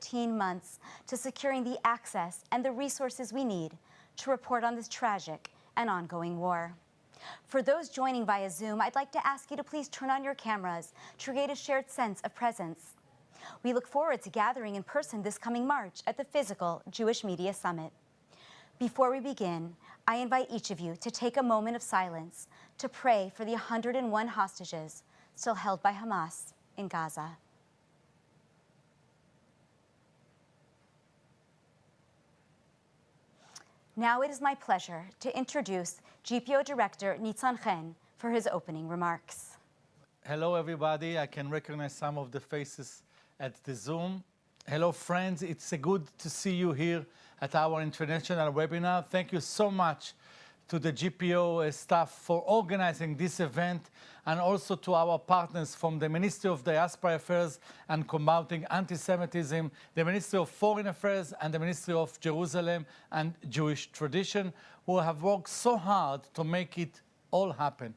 13 months to securing the access and the resources we need to report on this tragic and ongoing war. For those joining via Zoom, I'd like to ask you to please turn on your cameras to create a shared sense of presence. We look forward to gathering in person this coming March at the physical Jewish Media Summit. Before we begin, I invite each of you to take a moment of silence to pray for the 101 hostages still held by Hamas in Gaza. Now it is my pleasure to introduce GPO Director Nitzan Chen for his opening remarks. Hello, everybody. I can recognize some of the faces at the Zoom. Hello, friends. It's good to see you here at our international webinar. Thank you so much to the GPO staff for organizing this event, and also to our partners from the Ministry of Diaspora Affairs and Combating Anti-Semitism, the Ministry of Foreign Affairs, and the Ministry of Jerusalem and Jewish Tradition, who have worked so hard to make it all happen.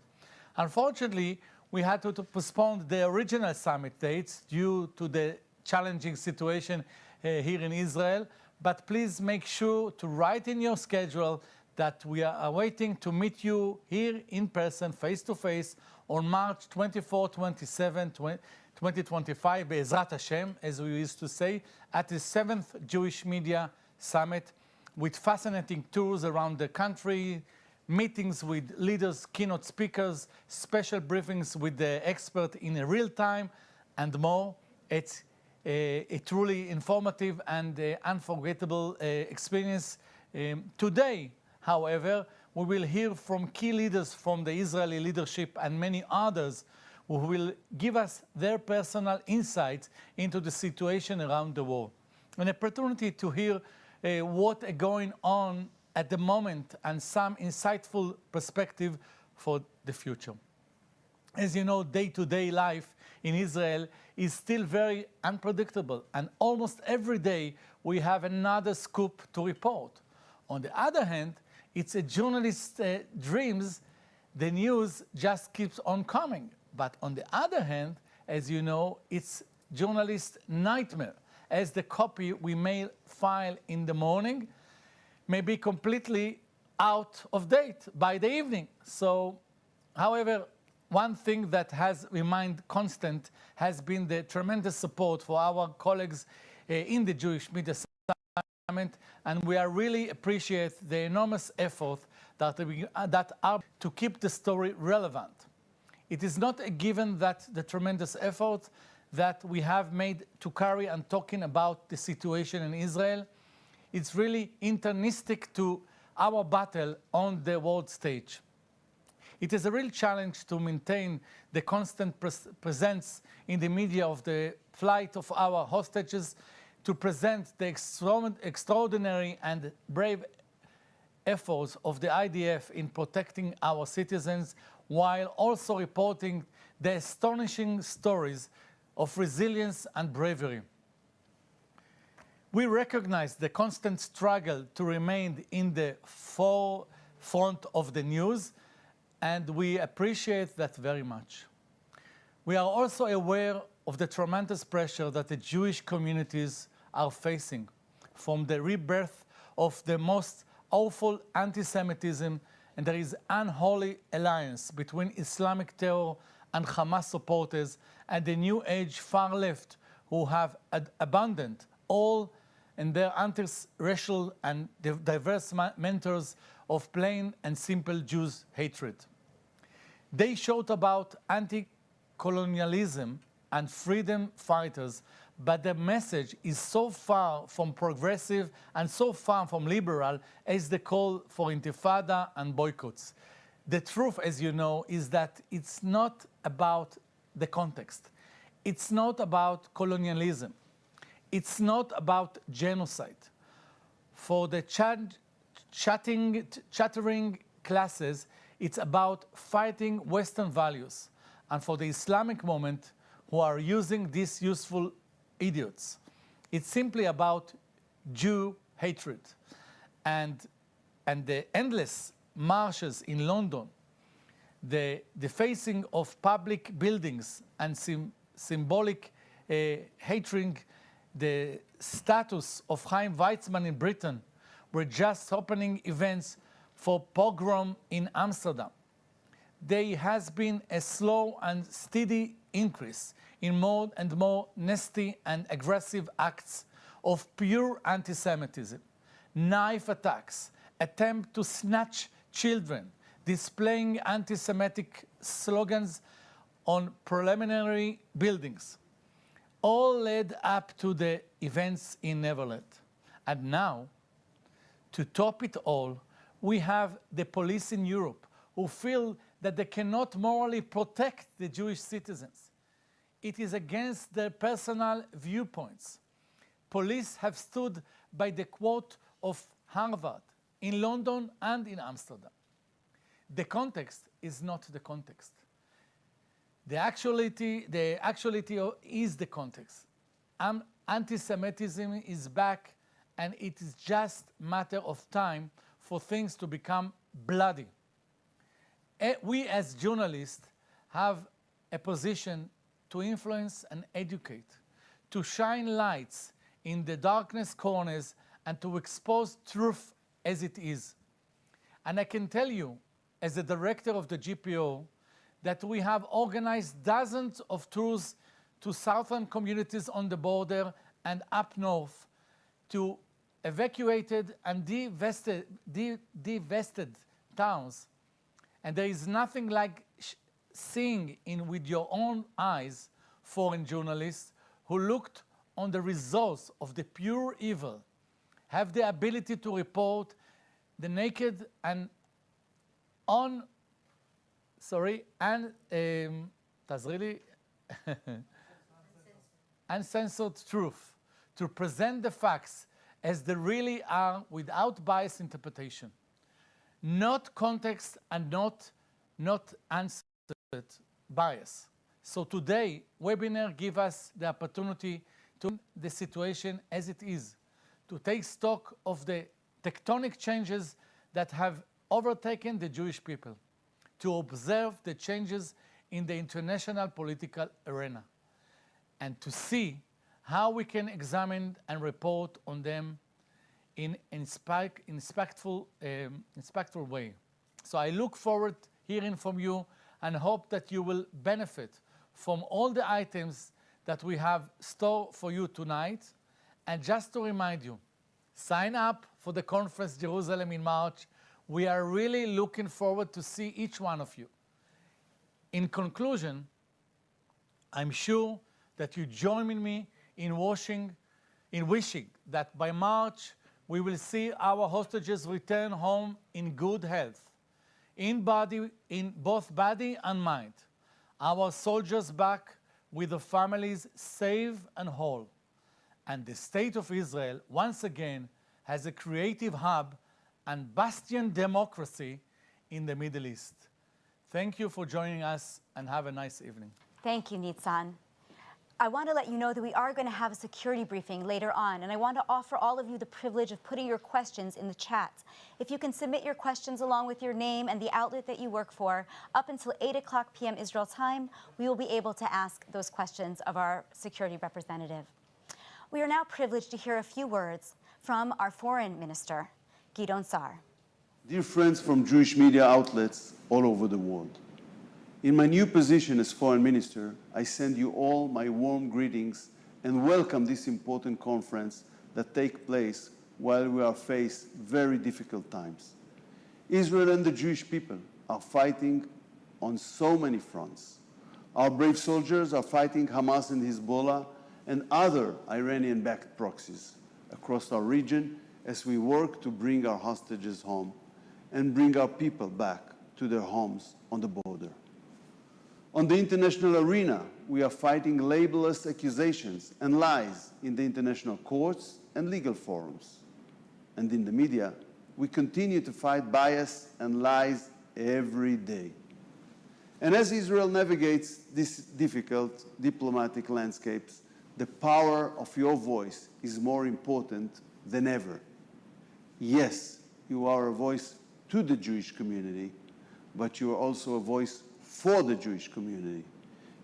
Unfortunately, we had to postpone the original summit dates due to the challenging situation here in Israel, but please make sure to write in your schedule that we are waiting to meet you here in person, face-to-face, on March 24, 27, 2025, Be'ezrat Hashem, as we used to say, at the 7th Jewish Media Summit, with fascinating tours around the country, meetings with leaders, keynote speakers, special briefings with the expert in real time, and more. It's a truly informative and unforgettable experience. Today, however, we will hear from key leaders from the Israeli leadership and many others who will give us their personal insights into the situation around the world. An opportunity to hear what is going on at the moment and some insightful perspective for the future. As you know, day-to-day life in Israel is still very unpredictable, and almost every day we have another scoop to report. On the other hand, it's a journalist's dreams. The news just keeps on coming. But on the other hand, as you know, it's journalist's nightmare, as the copy we may file in the morning may be completely out of date by the evening. So, however, one thing that has remained constant has been the tremendous support for our colleagues in the Jewish Media Summit, and we really appreciate the enormous effort that are to keep the story relevant. It is not a given that the tremendous effort that we have made to carry on talking about the situation in Israel, it's really internistic to our battle on the world stage. It is a real challenge to maintain the constant presence in the media of the flight of our hostages, to present the extraordinary and brave efforts of the IDF in protecting our citizens, while also reporting the astonishing stories of resilience and bravery. We recognize the constant struggle to remain in the forefront of the news, and we appreciate that very much. We are also aware of the tremendous pressure that the Jewish communities are facing from the rebirth of the most awful anti-Semitism, and there is unholy alliance between Islamic terror and Hamas supporters and the New Age far left, who have abandoned all in their anti-racial and diverse mentors of plain and simple Jews' hatred. They shout about anti-colonialism and freedom fighters, but the message is so far from progressive and so far from liberal as the call for intifada and boycotts. The truth, as you know, is that it's not about the context. It's not about colonialism. It's not about genocide. For the chattering classes, it's about fighting Western values. And for the Islamic movement, who are using these useful idiots, it's simply about Jew hatred. And the endless marches in London, the defacing of public buildings and symbolic hatred the status of Chaim Weizmann in Britain were just opening events for pogrom in Amsterdam. There has been a slow and steady increase in more and more nasty and aggressive acts of pure anti-Semitism, knife attacks, attempt to snatch children, displaying anti-Semitic slogans on preliminary buildings, all led up to the events in Neverland. And now, to top it all, we have the police in Europe who feel that they cannot morally protect the Jewish citizens. It is against their personal viewpoints. Police have stood by the quote of Harvard in London and in Amsterdam. The context is not the context. The actuality is the context. Anti-Semitism is back, and it is just a matter of time for things to become bloody. We as journalists have a position to influence and educate, to shine lights in the darkness corners and to expose truth as it is. And I can tell you, as the director of the GPO, that we have organized dozens of tours to southern communities on the border and up north to evacuated and divested towns. And there is nothing like seeing with your own eyes foreign journalists who looked on the results of the pure evil, have the ability to report the naked and uncensored truth, to present the facts as they really are without biased interpretation. Not context and not answered bias. So today, webinar give us the opportunity to the situation as it is, to take stock of the tectonic changes that have overtaken the Jewish people, to observe the changes in the international political arena, and to see how we can examine and report on them in an inspectful way. So I look forward hearing from you and hope that you will benefit from all the items that we have stored for you tonight. And just to remind you, sign up for the conference Jerusalem in March. We are really looking forward to see each one of you. In conclusion, I'm sure that you join me in wishing that by March we will see our hostages return home in good health, in both body and mind. Our soldiers back with their families safe and whole. And the State of Israel, once again, has a creative hub and bastion democracy in the Middle East. Thank you for joining us, and have a nice evening. Thank you, Nitzan. I want to let you know that we are going to have a security briefing later on, and I want to offer all of you the privilege of putting your questions in the chat. If you can submit your questions along with your name and the outlet that you work for up until 8:00 p.m. Israel time, we will be able to ask those questions of our security representative. We are now privileged to hear a few words from our foreign minister, Gideon Sa'ar. Dear friends from Jewish media outlets all over the world, in my new position as Foreign Minister, I send you all my warm greetings and welcome this important conference that takes place while we are faced very difficult times. Israel and the Jewish people are fighting on so many fronts. Our brave soldiers are fighting Hamas and Hezbollah and other Iranian-backed proxies across our region as we work to bring our hostages home and bring our people back to their homes on the border. On the international arena, we are fighting labelless accusations and lies in the international courts and legal forums. And in the media, we continue to fight bias and lies every day. And as Israel navigates these difficult diplomatic landscapes, the power of your voice is more important than ever. Yes, you are a voice to the Jewish community, but you are also a voice for the Jewish community.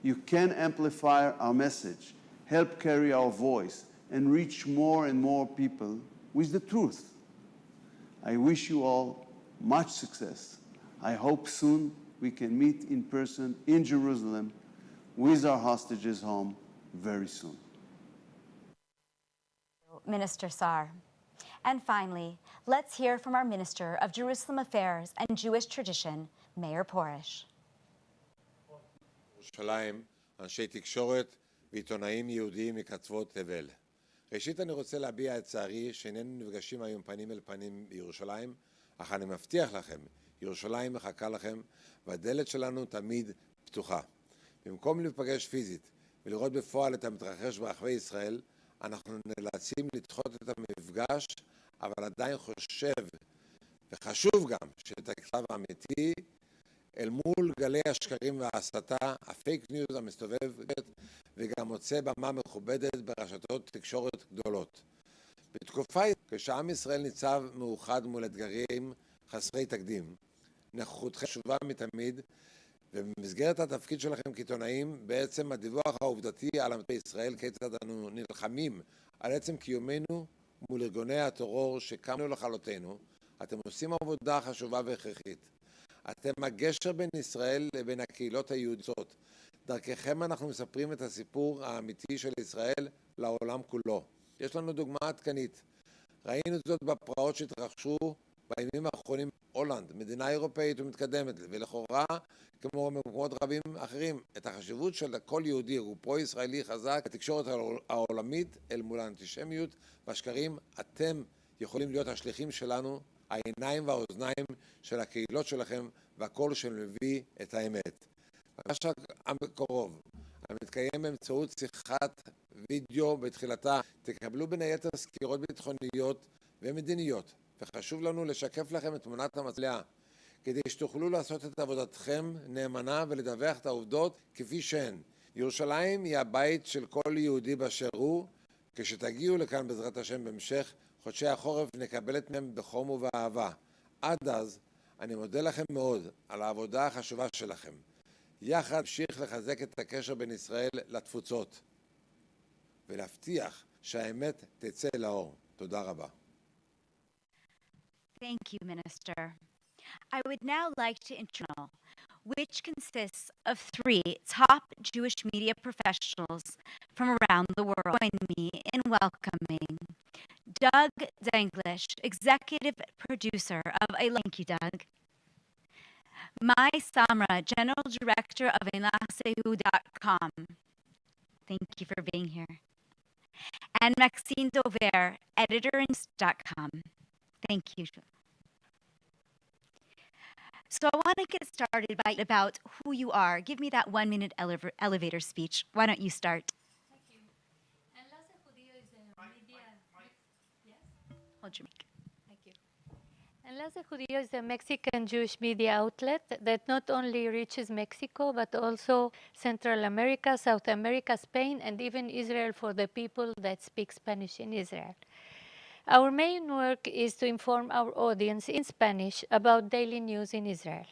You can amplify our message, help carry our voice, and reach more and more people with the truth. I wish you all much success. I hope soon we can meet in person in Jerusalem with our hostages home very soon. Minister Sar. And finally, let's hear from our Minister of Jerusalem Affairs and Jewish Tradition, Mayor Porish. ירושלים, אנשי תקשורת ועיתונאים יהודיים מקצוות תבל. ראשית אני רוצה להביע את צערי שאיננו נפגשים היום פנים אל פנים בירושלים, אך אני מבטיח לכם, ירושלים מחכה לכם והדלת שלנו תמיד פתוחה. במקום להיפגש פיזית ולראות בפועל את המתרחש ברחבי ישראל, אנחנו נאלצים לדחות את המפגש, אבל עדיין חושב וחשוב גם שאת הכתב האמיתי אל מול גלי השקרים וההסתה, הפייק ניוז המסתובבת וגם מוצא במה מכובדת ברשתות תקשורת גדולות. בתקופה כשעם ישראל ניצב מאוחד מול אתגרים חסרי תקדים, נוכחותכם חשובה מתמיד, ובמסגרת התפקיד שלכם כעיתונאים, בעצם הדיווח העובדתי על עמדי ישראל, כיצד אנו נלחמים על עצם קיומנו מול ארגוני הטרור שקמו לכלותנו, אתם עושים עבודה חשובה והכרחית. אתם הגשר בין ישראל לבין הקהילות היהודיות. דרככם אנחנו מספרים את הסיפור האמיתי של ישראל לעולם כולו. יש לנו דוגמה עדכנית. ראינו זאת בפרעות שהתרחשו בימים האחרונים הולנד, מדינה אירופאית ומתקדמת, ולכאורה, כמו במקומות רבים אחרים, את החשיבות של כל יהודי הוא פרו-ישראלי חזק, התקשורת העולמית אל מול האנטישמיות והשקרים, אתם יכולים להיות השליחים שלנו, העיניים והאוזניים של הקהילות שלכם, והקול שמביא את האמת. ממש הקרוב, המתקיים באמצעות שיחת וידאו בתחילתה, תקבלו בין היתר סקירות ביטחוניות ומדיניות, וחשוב לנו לשקף לכם את תמונת המצלעה, כדי שתוכלו לעשות את עבודתכם נאמנה ולדווח את העובדות כפי שהן. ירושלים היא הבית של כל יהודי באשר הוא. כשתגיעו לכאן בעזרת השם בהמשך חודשי החורף נקבל את מהם בחום ובאהבה. עד אז אני מודה לכם מאוד על העבודה החשובה שלכם. יחד נמשיך לחזק את הקשר בין ישראל לתפוצות ולהבטיח שהאמת תצא לאור. תודה רבה. Thank you, Minister. I would now like to introduce, which consists of 3 top Jewish media professionals from around the world. Join me in welcoming Doug Denglish, Executive Producer of Thank you, Doug. Mai Samra, General Director of Elasehu.com. Thank you for being here. And Maxine Dover, Editor.com. Thank you. So I want to get started by about who you are. Give me that 1-minute elevator speech. Why don't you start? Thank you. Enlace Judío is a media. Yes? Hold your mic. Thank you. Enlace Judío is a Mexican Jewish media outlet that not only reaches Mexico, but also Central America, South America, Spain, and even Israel for the people that speak Spanish in Israel. Our main work is to inform our audience in Spanish about daily news in Israel.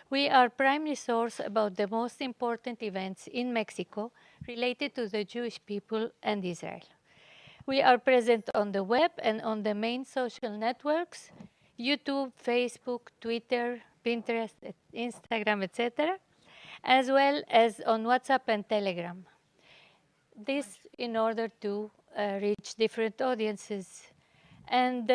We are primary source about the most important events in Mexico related to the Jewish people and Israel. We are present on the web and on the main social networks, YouTube, Facebook, Twitter, Pinterest, Instagram, etc., as well as on WhatsApp and Telegram. This in order to reach different audiences. And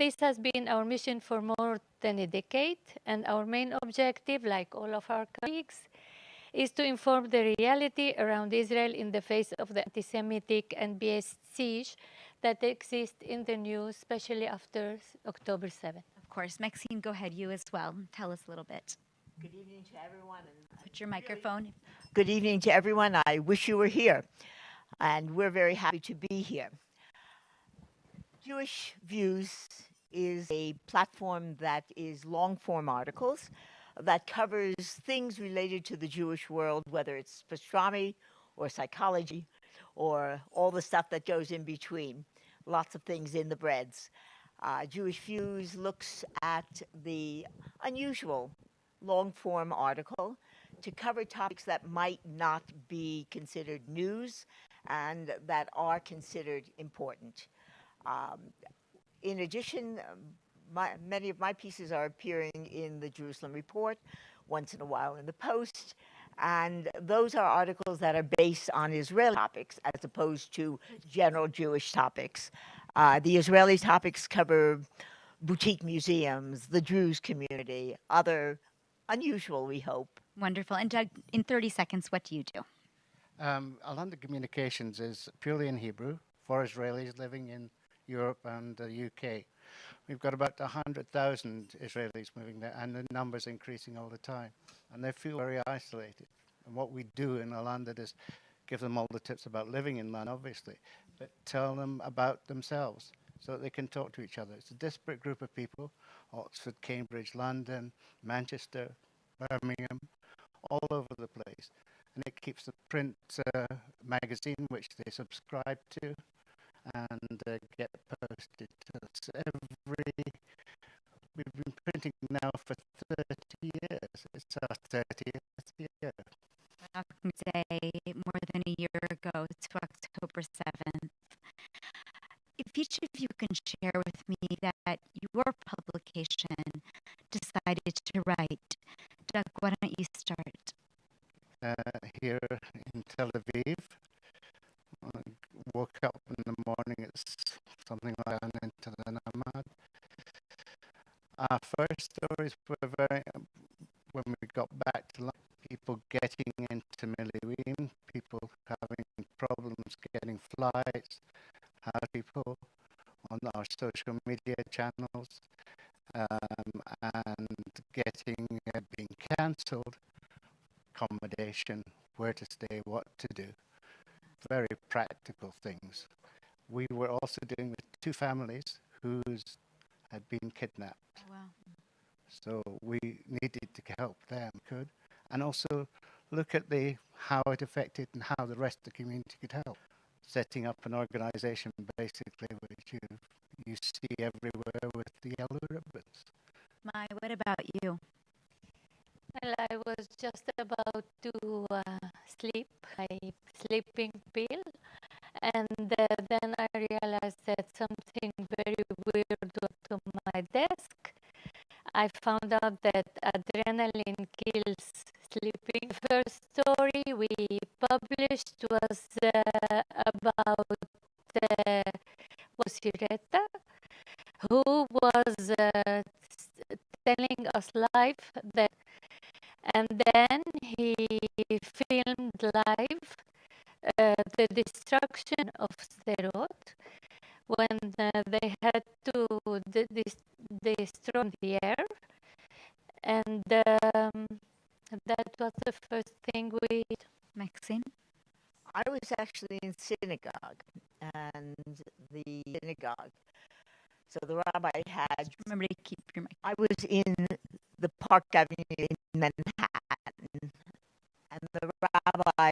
this has been our mission for more than a decade, and our main objective, like all of our colleagues, is to inform the reality around Israel in the face of the anti-Semitic and BS siege that exists in the news, especially after October 7th. Of course. Maxine, go ahead. You as well. Tell us a little bit. Good evening to everyone. Put your microphone. Good evening to everyone. I wish you were here, and we're very happy to be here. Jewish Views is a platform that is long-form articles that covers things related to the Jewish world, whether it's pastrami or psychology or all the stuff that goes in between, lots of things in the breads. Jewish Views looks at the unusual long-form article to cover topics that might not be considered news and that are considered important. In addition, many of my pieces are appearing in the Jerusalem Report, once in a while in the Post, and those are articles that are based on Israeli topics as opposed to general Jewish topics. The Israeli topics cover boutique museums, the Druze community, other unusual, we hope. Wonderful. And Doug, in 30 seconds, what do you do? Alanda Communications is purely in Hebrew for Israelis living in Europe and the UK. We've got about 100,000 Israelis moving there, and the numbers increasing all the time. And they feel very isolated. And what we do in Alanda is give them all the tips about living in London, obviously, but tell them about themselves so that they can talk to each other. It's a disparate group of people: Oxford, Cambridge, London, Manchester, Birmingham, all over the place. And it keeps the print magazine, which they subscribe to, and get posted to us we've been printing now for 30 years. It's our 30th year. Welcome Day, more than a year ago to October 7th. If each of you can share with me that your publication decided to write. Doug, why don't you start? Here in Tel Aviv, I woke up in the morning, it's something like an into the Namad. Our first stories were when we got back to London, people getting into Miliwim, people having problems getting flights, how people on our social media channels, and getting being cancelled, accommodation, where to stay, what to do. Very practical things. We were also dealing with two families whose had been kidnapped. Oh, wow. So we needed to help them, and also look at how it affected and how the rest of the community could help. Setting up an organization basically which you see everywhere with the yellow ribbons. Mai, what about you? Well, I was just about to sleep, my sleeping pill, and then I realized that something very weird was to my desk. I found out that adrenaline kills sleeping. First story we published was about Reta, who was telling us live that, and then he filmed live the destruction of Sderot when they had to destroy the air, and that was the first thing we did. Maxine? I was actually in synagogue, and the synagogue. So the rabbi had. Remember to keep your mic. I was in the Park Avenue in Manhattan, and the rabbi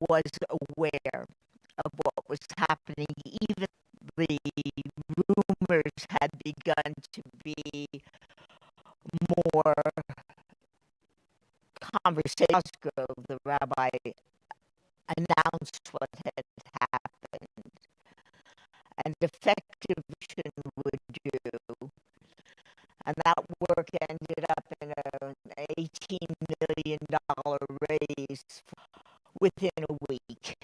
was aware of what was happening. Even the rumors had begun to be more conversation. The rabbi announced what had happened and effective would do. And that work ended up in an $18 million raise within a week.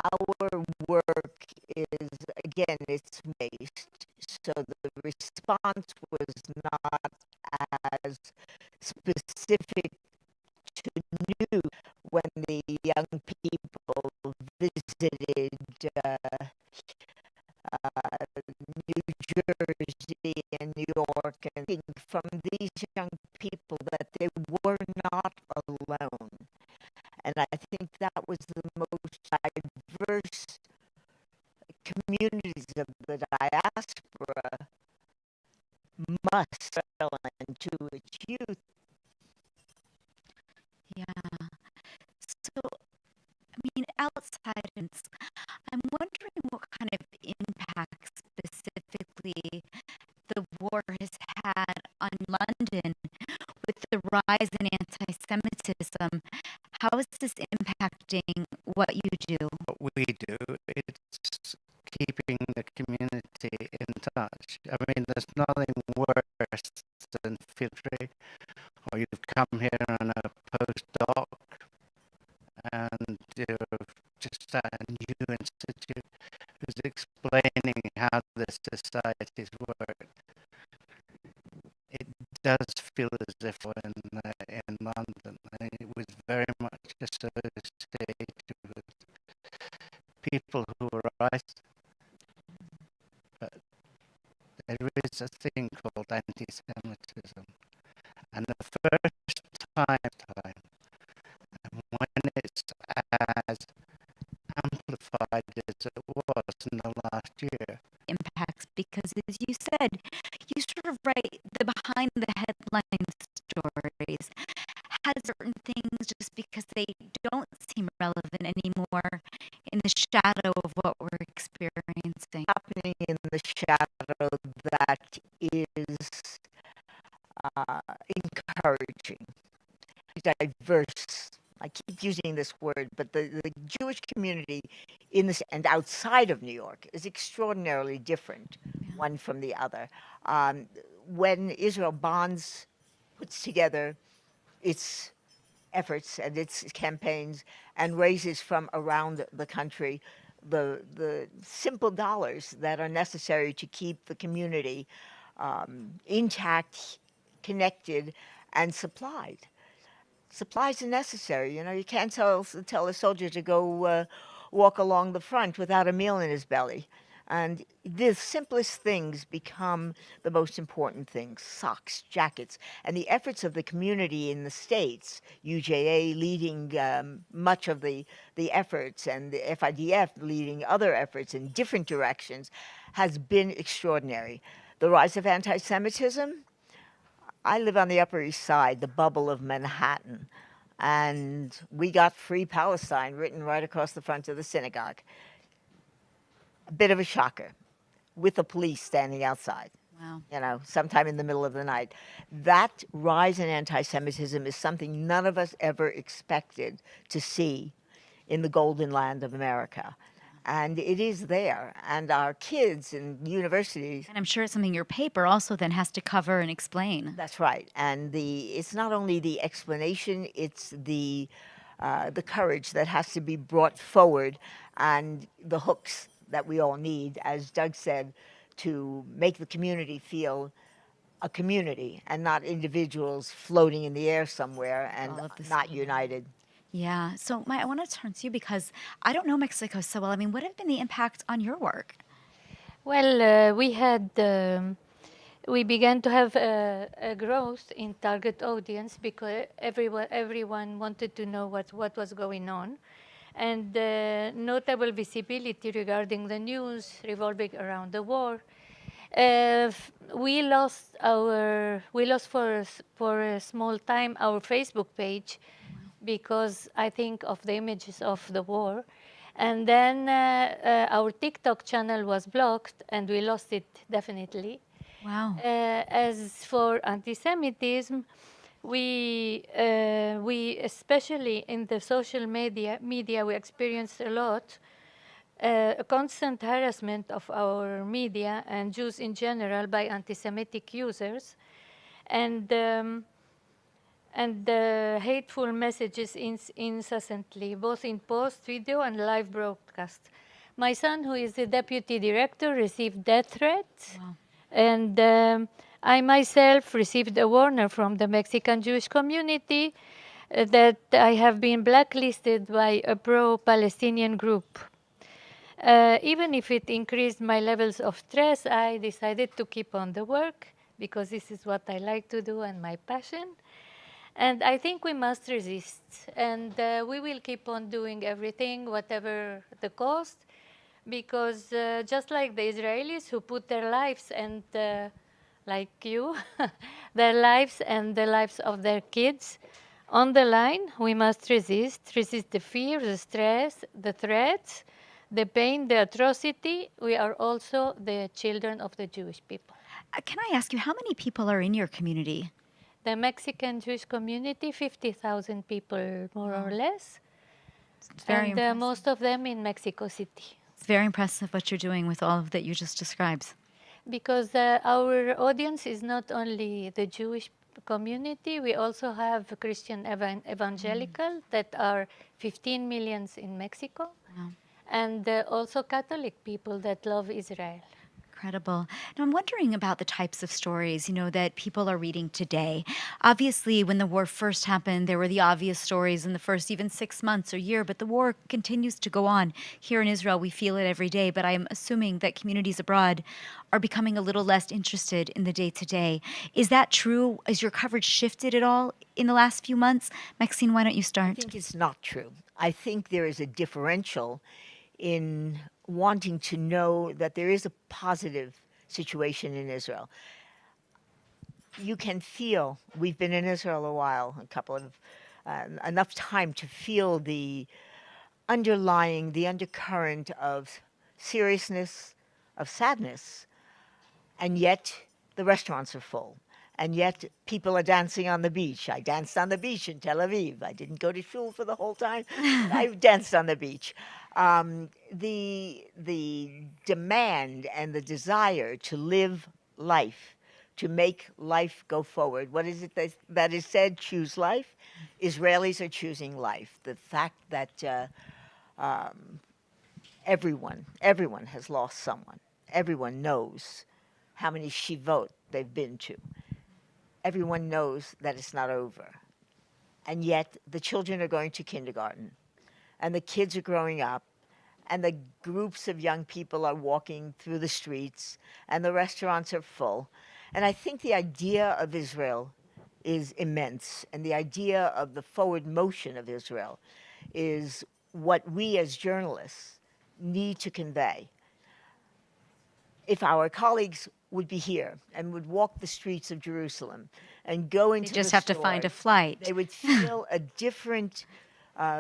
Our work is, again, it's based. So the response was not as specific to new when the young people visited New Jersey and New York, and from these young people that they were not alone. And I think that was the most diverse communities of the diaspora must sell into its youth. Yeah. So, I mean, outside, I'm wondering what kind of impact specifically the war has had on London with the rise in anti-Semitism. How has this impacting what you do? What we do, it's keeping the community in touch. I mean, there's nothing worse than field trip, or you've come here on a postdoc and you're just at a new institute who's explaining how the societies work. It does feel as if we're in London. And it was very much associated with people who were right, but there is a thing called anti-Semitism. And the first time, and when it's as amplified as it was in the last year. Impacts, because as you said, you sort of write the behind the headline stories. Has certain things, just because they don't seem relevant anymore, in the shadow of what we're experiencing? Happening in the shadow that is encouraging, diverse. I keep using this word, but the Jewish community in this and outside of New York is extraordinarily different, one from the other. When Israel Bonds puts together its efforts and its campaigns and raises from around the country the simple dollars that are necessary to keep the community intact, connected, and supplied. Supplies are necessary. You know, you can't tell a soldier to go walk along the front without a meal in his belly. And the simplest things become the most important things: socks, jackets, and the efforts of the community in the States, UJA leading much of the efforts, and the FIDF leading other efforts in different directions, has been extraordinary. The rise of anti-Semitism. I live on the Upper East Side, the bubble of Manhattan, and we got Free Palestine written right across the front of the synagogue. A bit of a shocker, with the police standing outside. Wow. You know, sometime in the middle of the night. That rise in anti-Semitism is something none of us ever expected to see in the golden land of America. And it is there. And our kids in universities. And I'm sure it's something your paper also then has to cover and explain. That's right. And it's not only the explanation, it's the courage that has to be brought forward, and the hooks that we all need, as Doug said, to make the community feel a community and not individuals floating in the air somewhere and not united. Yeah. So, Maya, I want to turn to you because I don't know Mexico so well. I mean, what have been the impact on your work? Well, we began to have a growth in target audience because everyone wanted to know what was going on, and notable visibility regarding the news revolving around the war. We lost for a small time our Facebook page because I think of the images of the war. And then our TikTok channel was blocked and we lost it definitely. Wow. As for anti-Semitism, we especially in the social media we experienced a lot a constant harassment of our media and Jews in general by anti-Semitic users, and hateful messages incessantly, both in post, video, and live broadcast. My son, who is the deputy director, received death threats. Wow. And I myself received a warning from the Mexican Jewish community that I have been blacklisted by a pro-Palestinian group. Even if it increased my levels of stress, I decided to keep on the work because this is what I like to do and my passion. And I think we must resist, and we will keep on doing everything, whatever the cost, because just like the Israelis who put their lives and, like you, their lives and the lives of their kids on the line, we must resist the fear, the stress, the threats, the pain, the atrocity. We are also the children of the Jewish people. Can I ask you, how many people are in your community? The Mexican Jewish community, 50,000 people, more or less. It's very and impressive. most of them in Mexico City. It's very impressive what you're doing with all of that you just described. Because our audience is not only the Jewish community, we also have Christian evangelical that are 15 millions in Mexico, and also Catholic people that love Israel. Incredible. Now, I'm wondering about the types of stories, that people are reading today. Obviously, when the war first happened, there were the obvious stories in the first even 6 months or year, but the war continues to go on. Here in Israel, we feel it every day, but I'm assuming that communities abroad are becoming a little less interested in the day-to-day. Is that true? Has your coverage shifted at all in the last few months? Maxine, why don't you I start? think it's not true. I think there is a differential in wanting to know that there is a positive situation in Israel. You can feel, we've been in Israel a while, enough time to feel the undercurrent of seriousness, of sadness, and yet the restaurants are full. And yet people are dancing on the beach. I danced on the beach in Tel Aviv. I didn't go to shul for the whole time. I danced on the beach. The demand and the desire to live life, to make life go forward. What is it that is said? Choose life. Israelis are choosing life. The fact that everyone has lost someone. Everyone knows how many shivot they've been to. Everyone knows that it's not over. And yet the children are going to kindergarten, and the kids are growing up, and the groups of young people are walking through the streets, and the restaurants are full. And I think the idea of Israel is immense, and the idea of the forward motion of Israel is what we as journalists need to convey. If our colleagues would be here and would walk the streets of Jerusalem and go into They just the have to find a stores, flight. they would feel a different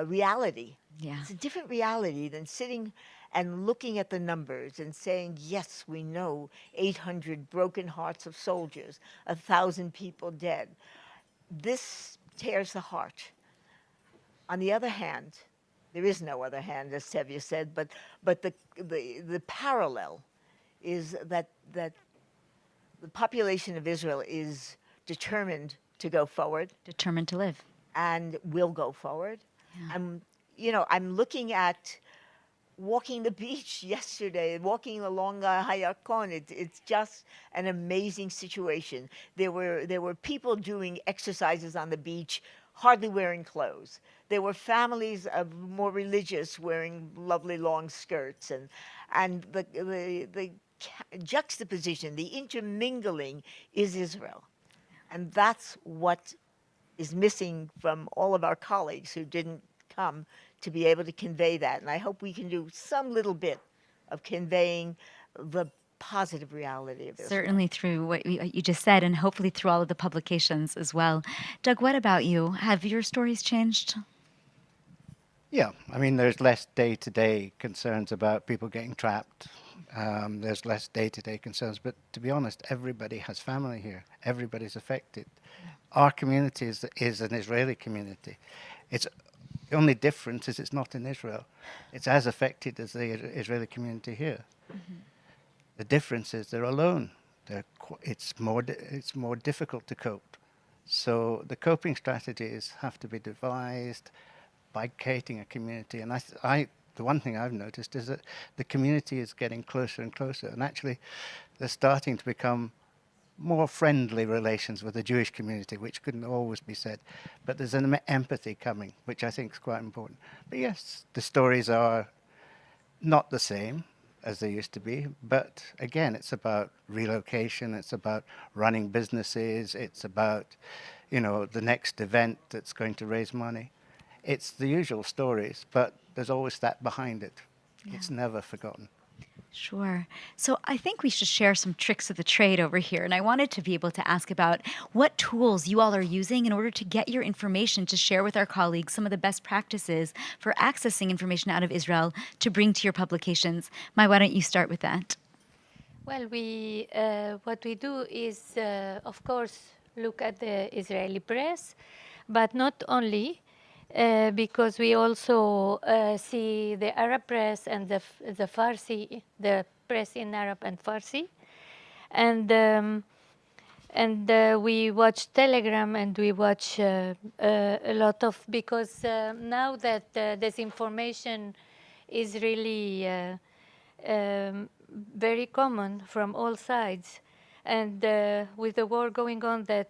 reality. Yeah. It's a different reality than sitting and looking at the numbers and saying, yes, we know 800 broken hearts of soldiers, 1,000 people dead. This tears the heart. On the other hand, there is no other hand, as Tevye said, but the parallel is that the population of Israel is determined to go forward Determined to live. and will go forward. I'm looking at walking the beach yesterday, walking along Hayakon. It's just an amazing situation. There were people doing exercises on the beach, hardly wearing clothes. There were families of more religious wearing lovely long skirts, and the juxtaposition, the intermingling is Israel. And that's what is missing from all of our colleagues who didn't come to be able to convey that. And I hope we can do some little bit of conveying the positive reality of Israel. Certainly through what you just said, and hopefully through all of the publications as well. Doug, what about you? Have your stories changed? Yeah, I mean, there's less day-to-day concerns about people getting trapped. There's less day-to-day concerns, but to be honest, everybody has family here. Everybody's affected. Our community is an Israeli community. The only difference is it's not in Israel. It's as affected as the Israeli community here. Mm-hmm. The difference is they're alone. It's more difficult to cope. So the coping strategies have to be devised by creating a community. And the one thing I've noticed is that the community is getting closer and closer. And actually, they're starting to become more friendly relations with the Jewish community, which couldn't always be said. But there's an empathy coming, which I think is quite important. But yes, the stories are not the same as they used to be. But again, it's about relocation. It's about running businesses. It's about, the next event that's going to raise money. It's the usual stories, but there's always that behind it. Yeah. It's never forgotten. Sure. So I think we should share some tricks of the trade over here. And I wanted to be able to ask about what tools you all are using in order to get your information to share with our colleagues some of the best practices for accessing information out of Israel to bring to your publications. Mai, why don't you start with that? Well, what we do is, of course, look at the Israeli press, but not only. because we also see the Arab press and the Farsi, the press in Arab and Farsi, and we watch Telegram and we watch a lot of, because now that disinformation is really very common from all sides, and with the war going on that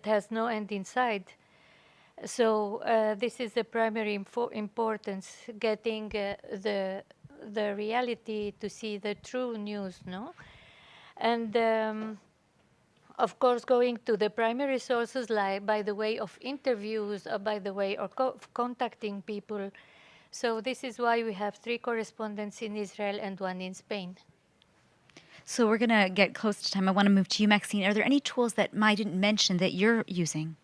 has no end in sight. So this is the primary importance, getting the reality, to see the true news, no? And of course, going to the primary sources, like by the way of interviews or by the way of contacting people. So this is why we have 3 correspondents in Israel and 1 in Spain. So we're going to get close to time. I want to move to you, Maxine. Are there any tools that Mai didn't mention that you're using?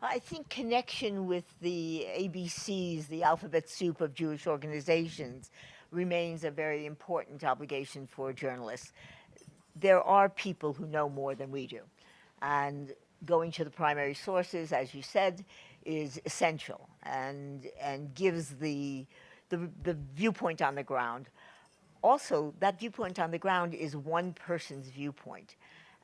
I think connection with the ABCs, the alphabet soup of Jewish organizations, remains a very important obligation for journalists. There are people who know more than we do, and going to the primary sources, as you said, is essential and gives the viewpoint on the ground. Also, that viewpoint on the ground is one person's viewpoint,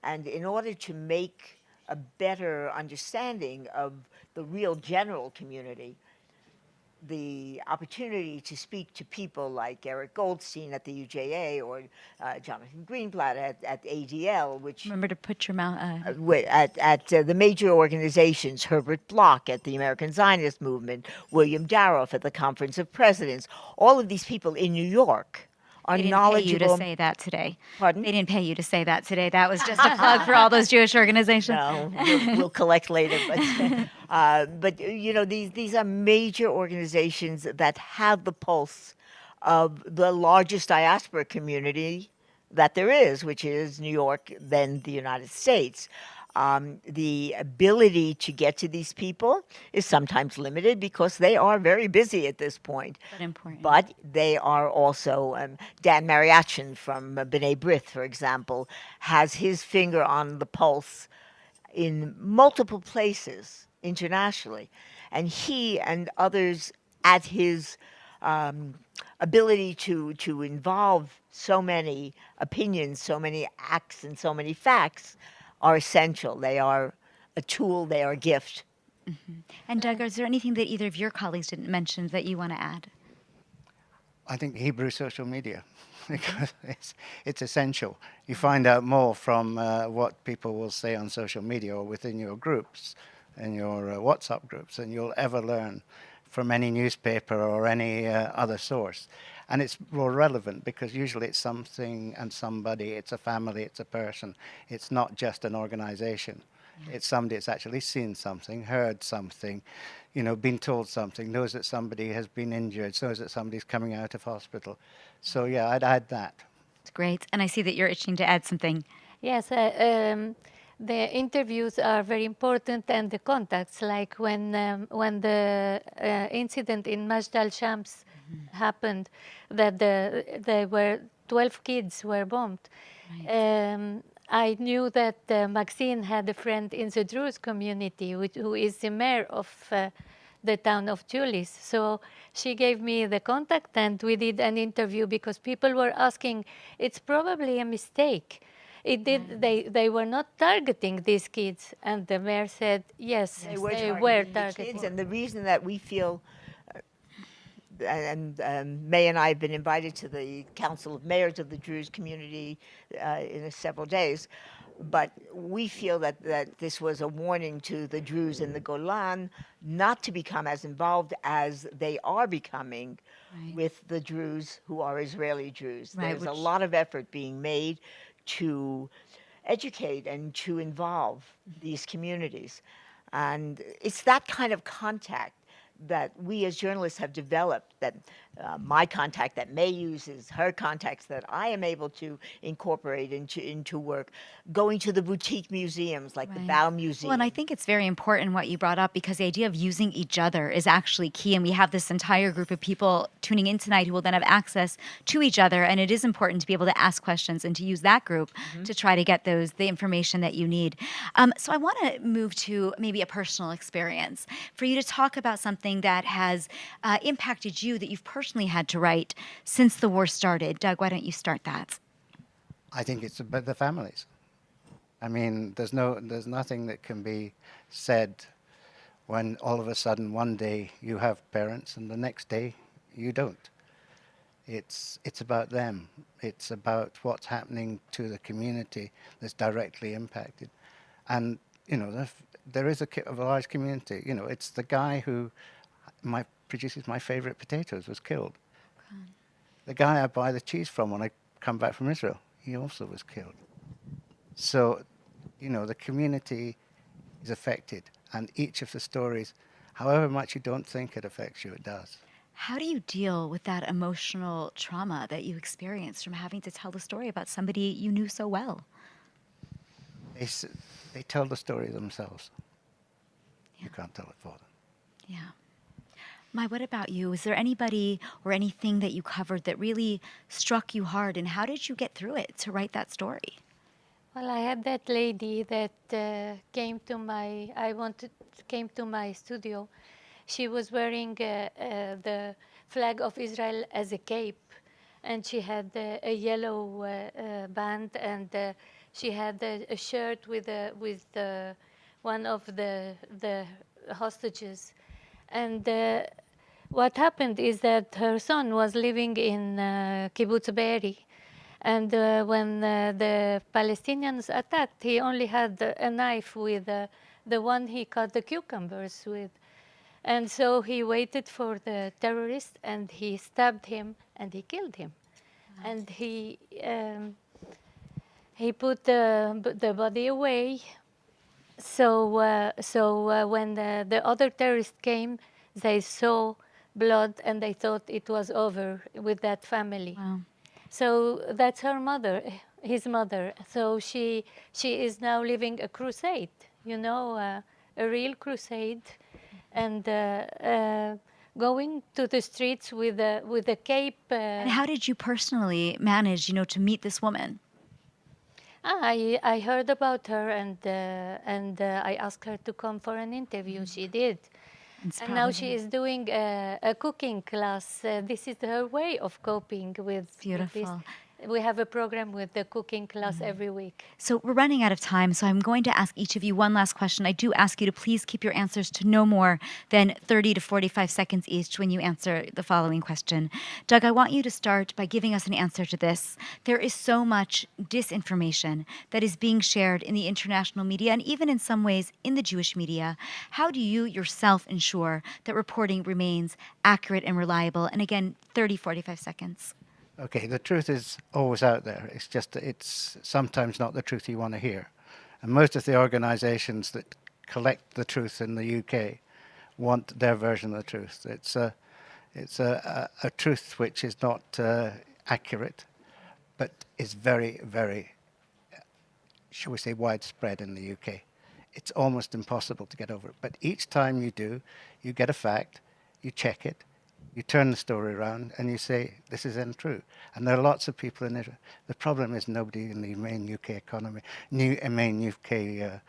and in order to make a better understanding of the real general community, the opportunity to speak to people like Eric Goldstein at the UJA or Jonathan Greenblatt at ADL, which Remember to put your mouth... at the major organizations, Herbert Bloch at the American Zionist Movement, William Daroff at the Conference of Presidents, all of these people in New York are They didn't knowledgeable. pay you to say that today. Pardon? They didn't pay you to say that today. That was just a plug for all those Jewish organizations. No, we'll collect later. But you know, these are major organizations that have the pulse of the largest diaspora community that there is, which is New York, then the United States. The ability to get to these people is sometimes limited because they are very busy at this point. But important. But they are also, Dan Mariachin from B'nai B'rith, for example, has his finger on the pulse in multiple places internationally. And he and others at his ability to involve so many opinions, so many acts, and so many facts are essential. They are a tool, they are a gift. Mm-hmm. And Doug, is there anything that either of your colleagues didn't mention that you want to add? I think Hebrew social media, because it's essential. You find out more from what people will say on social media or within your groups, in your WhatsApp groups, than you'll ever learn from any newspaper or any other source. And it's more relevant because usually it's something and somebody, it's a family, it's a person. It's not just an organization. It's somebody that's actually seen something, heard something, you know, been told something, knows that somebody has been injured, knows that somebody's coming out of hospital. So yeah, I'd add that. It's great. And I see that you're itching to add something. Yes, the interviews are very important, and the contacts, like when the incident in Majd al-Shams happened, that there were 12 kids were bombed. Right. I knew that Maxine had a friend in the Druze community, who is the mayor of the town of Julis. So she gave me the contact, and we did an interview because people were asking, it's probably a mistake. They were not targeting these kids, and the mayor said, yes, they were targeting kids. And the reason that we feel, and May and I have been invited to the Council of Mayors of the Druze community in several days, but we feel that this was a warning to the Druze in the Golan not to become as involved as they are becoming with the Druze who are Israeli Druze. There's a lot of effort being made to educate and to involve these communities. And it's that kind of contact that we as journalists have developed that my contact that May uses, her contacts that I am able to incorporate into work, going to the boutique museums like the Bow Museum. Well, and I think it's very important what you brought up, because the idea of using each other is actually key. And we have this entire group of people tuning in tonight who will then have access to each other. And it is important to be able to ask questions and to use that group to try to get the information that you need. So I want to move to maybe a personal experience for you to talk about something that has impacted you, that you've personally had to write since the war started. Doug, why don't you start that? I think it's about the families. I mean, there's nothing that can be said when all of a sudden one day you have parents and the next day you don't. It's about them. It's about what's happening to the community that's directly impacted. And, you know, there is a large community. You know, it's the guy who produces my favorite potatoes was killed. God. The guy I buy the cheese from when I come back from Israel, he also was killed. So, you know, the community is affected, and each of the stories, however much you don't think it affects you, it does. How do you deal with that emotional trauma that you experienced from having to tell the story about somebody you knew so well? They tell the story themselves. Yeah. You can't tell it for them. Yeah. Mai, what about you? Is there anybody or anything that you covered that really struck you hard, and how did you get through it to write that story? Well, I had that lady that came to my studio. She was wearing the flag of Israel as a cape, and she had a yellow band, and she had a shirt with one of the hostages. And what happened is that her son was living in Kibbutz Be'eri. And when the Palestinians attacked, he only had a knife with the one he cut the cucumbers with. And so he waited for the terrorist, and he stabbed him, and he killed him. Wow. And he put the body away. So when the other terrorists came, they saw blood, and they thought it was over with that family. Wow. So that's her mother, his mother. So she is now living a crusade, you know, a real crusade, and going to the streets with a cape. And how did you personally manage, to meet this woman? I heard about her, and I asked her to come for an interview. She did. And now she is doing a cooking class. This is her way of coping with Beautiful. this. We have a program with the cooking class every week. So we're running out of time, so I'm going to ask each of you one last question. I do ask you to please keep your answers to no more than 30 to 45 seconds each when you answer the following question. Doug, I want you to start by giving us an answer to this. There is so much disinformation that is being shared in the international media, and even in some ways in the Jewish media. How do you yourself ensure that reporting remains accurate and reliable? And again, 30, 45 seconds. Okay, the truth is always out there. It's just that it's sometimes not the truth you want to hear. And most of the organizations that collect the truth in the UK want their version of the truth. It's a truth which is not accurate, but is very, very, shall we say, widespread in the UK. It's almost impossible to get over it. But each time you do, you get a fact, you check it, you turn the story around and you say, this is untrue. And there are lots of people in Israel. The problem is nobody in the main UK economy, main UK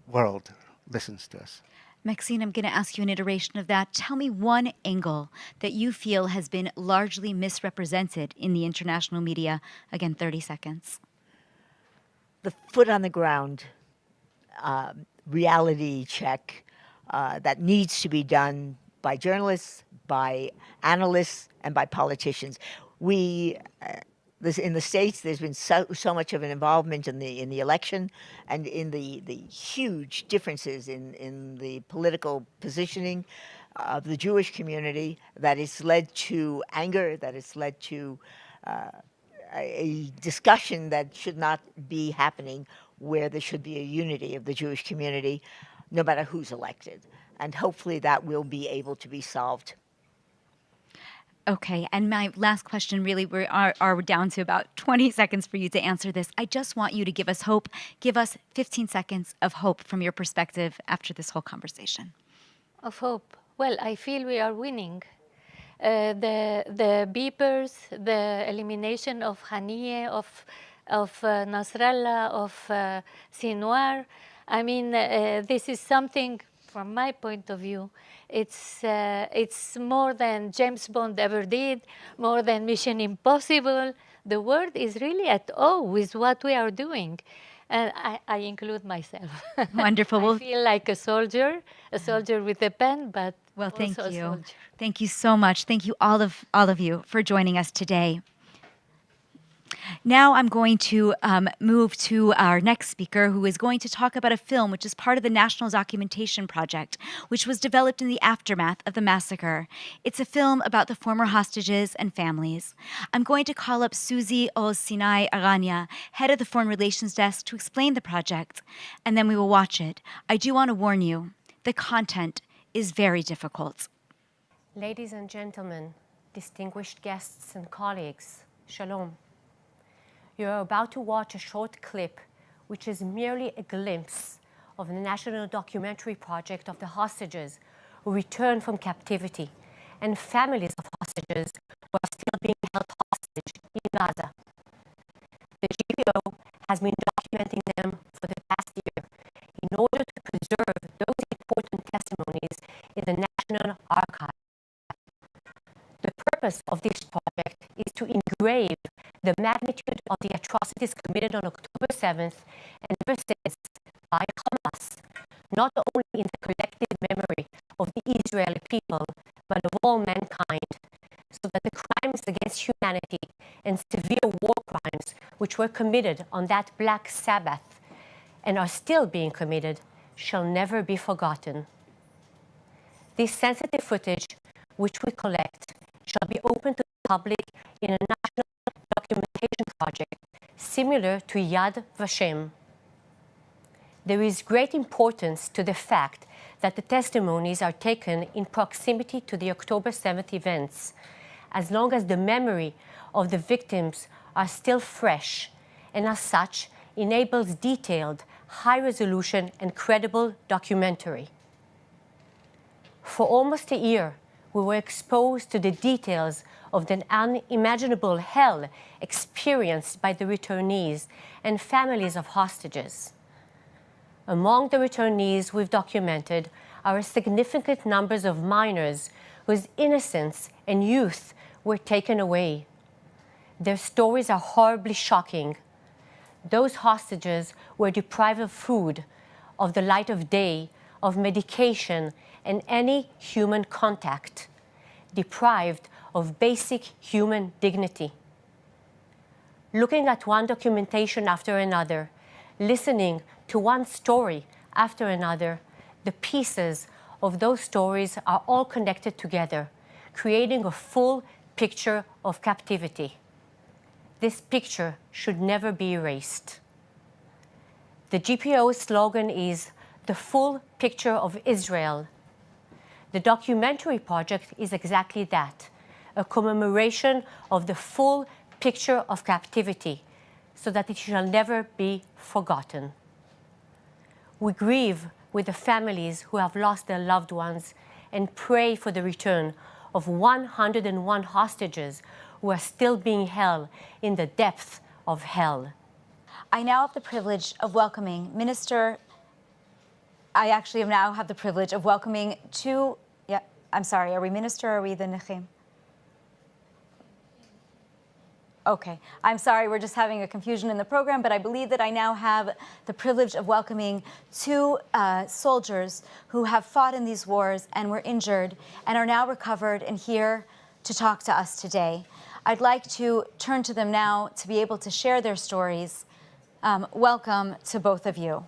world listens to us. Maxine, I'm going to ask you an iteration of that. Tell me one angle that you feel has been largely misrepresented in the international media. Again, 30 seconds. The foot on the ground reality check that needs to be done by journalists, by analysts, and by politicians. In the States, there's been so much of an involvement in the election and in the huge differences in the political positioning of the Jewish community that has led to anger, that has led to a discussion that should not be happening, where there should be a unity of the Jewish community, no matter who's elected. And hopefully that will be able to be solved. Okay, and my last question, really, we are down to about 20 seconds for you to answer this. I just want you to give us hope. Give us 15 seconds of hope from your perspective after this whole conversation. Of hope. Well, I feel we are winning. The beepers, the elimination of Haniyeh, of Nasrallah, of Sinwar. I mean, this is something, from my point of view, it's more than James Bond ever did, more than Mission Impossible. The world is really at awe with what we are doing. And I include myself. Wonderful. I feel like a soldier with a pen, but Well, thank also a you. soldier. Thank you so much. Thank you all of you for joining us today. Now I'm going to move to our next speaker, who is going to talk about a film which is part of the National Documentation Project, which was developed in the aftermath of the massacre. It's a film about the former hostages and families. I'm going to call up Susie Oz-Sinai Aranya, head of the Foreign Relations Desk, to explain the project, and then we will watch it. I do want to warn you, the content is very difficult. Ladies and gentlemen, distinguished guests and colleagues, shalom. You are about to watch a short clip which is merely a glimpse of the National Documentary Project of the hostages who returned from captivity and families of hostages who are still being held hostage in Gaza. The GPO has been documenting them for the past year in order to preserve those important testimonies in the National Archive. The purpose of this project is to engrave the magnitude of the atrocities committed on October 7th and ever since by Hamas, not only in the collective memory of the Israeli people, but of all mankind, so that the crimes against humanity and severe war crimes which were committed on that Black Sabbath and are still being committed shall never be forgotten. This sensitive footage, which we collect, shall be open to the public in a national documentation project similar to Yad Vashem. There is great importance to the fact that the testimonies are taken in proximity to the October 7th events, as long as the memory of the victims are still fresh, and as such enables detailed, high-resolution and credible documentary. For almost a year, we were exposed to the details of the unimaginable hell experienced by the returnees and families of hostages. Among the returnees we've documented are significant numbers of minors whose innocence and youth were taken away. Their stories are horribly shocking. Those hostages were deprived of food, of the light of day, of medication, and any human contact, deprived of basic human dignity. Looking at one documentation after another, listening to one story after another, the pieces of those stories are all connected together, creating a full picture of captivity. This picture should never be erased. The GPO's slogan is "The full picture of Israel." The documentary project is exactly that, a commemoration of the full picture of captivity, so that it shall never be forgotten. We grieve with the families who have lost their loved ones and pray for the return of 101 hostages who are still being held in the depths of hell. I now have the privilege of welcoming two, I'm sorry, are we minister or are we the Nechim? Okay, I'm sorry, we're just having a confusion in the program, but I believe that I now have the privilege of welcoming two soldiers who have fought in these wars and were injured and are now recovered and here to talk to us today. I'd like to turn to them now to be able to share their stories. Welcome to both of you.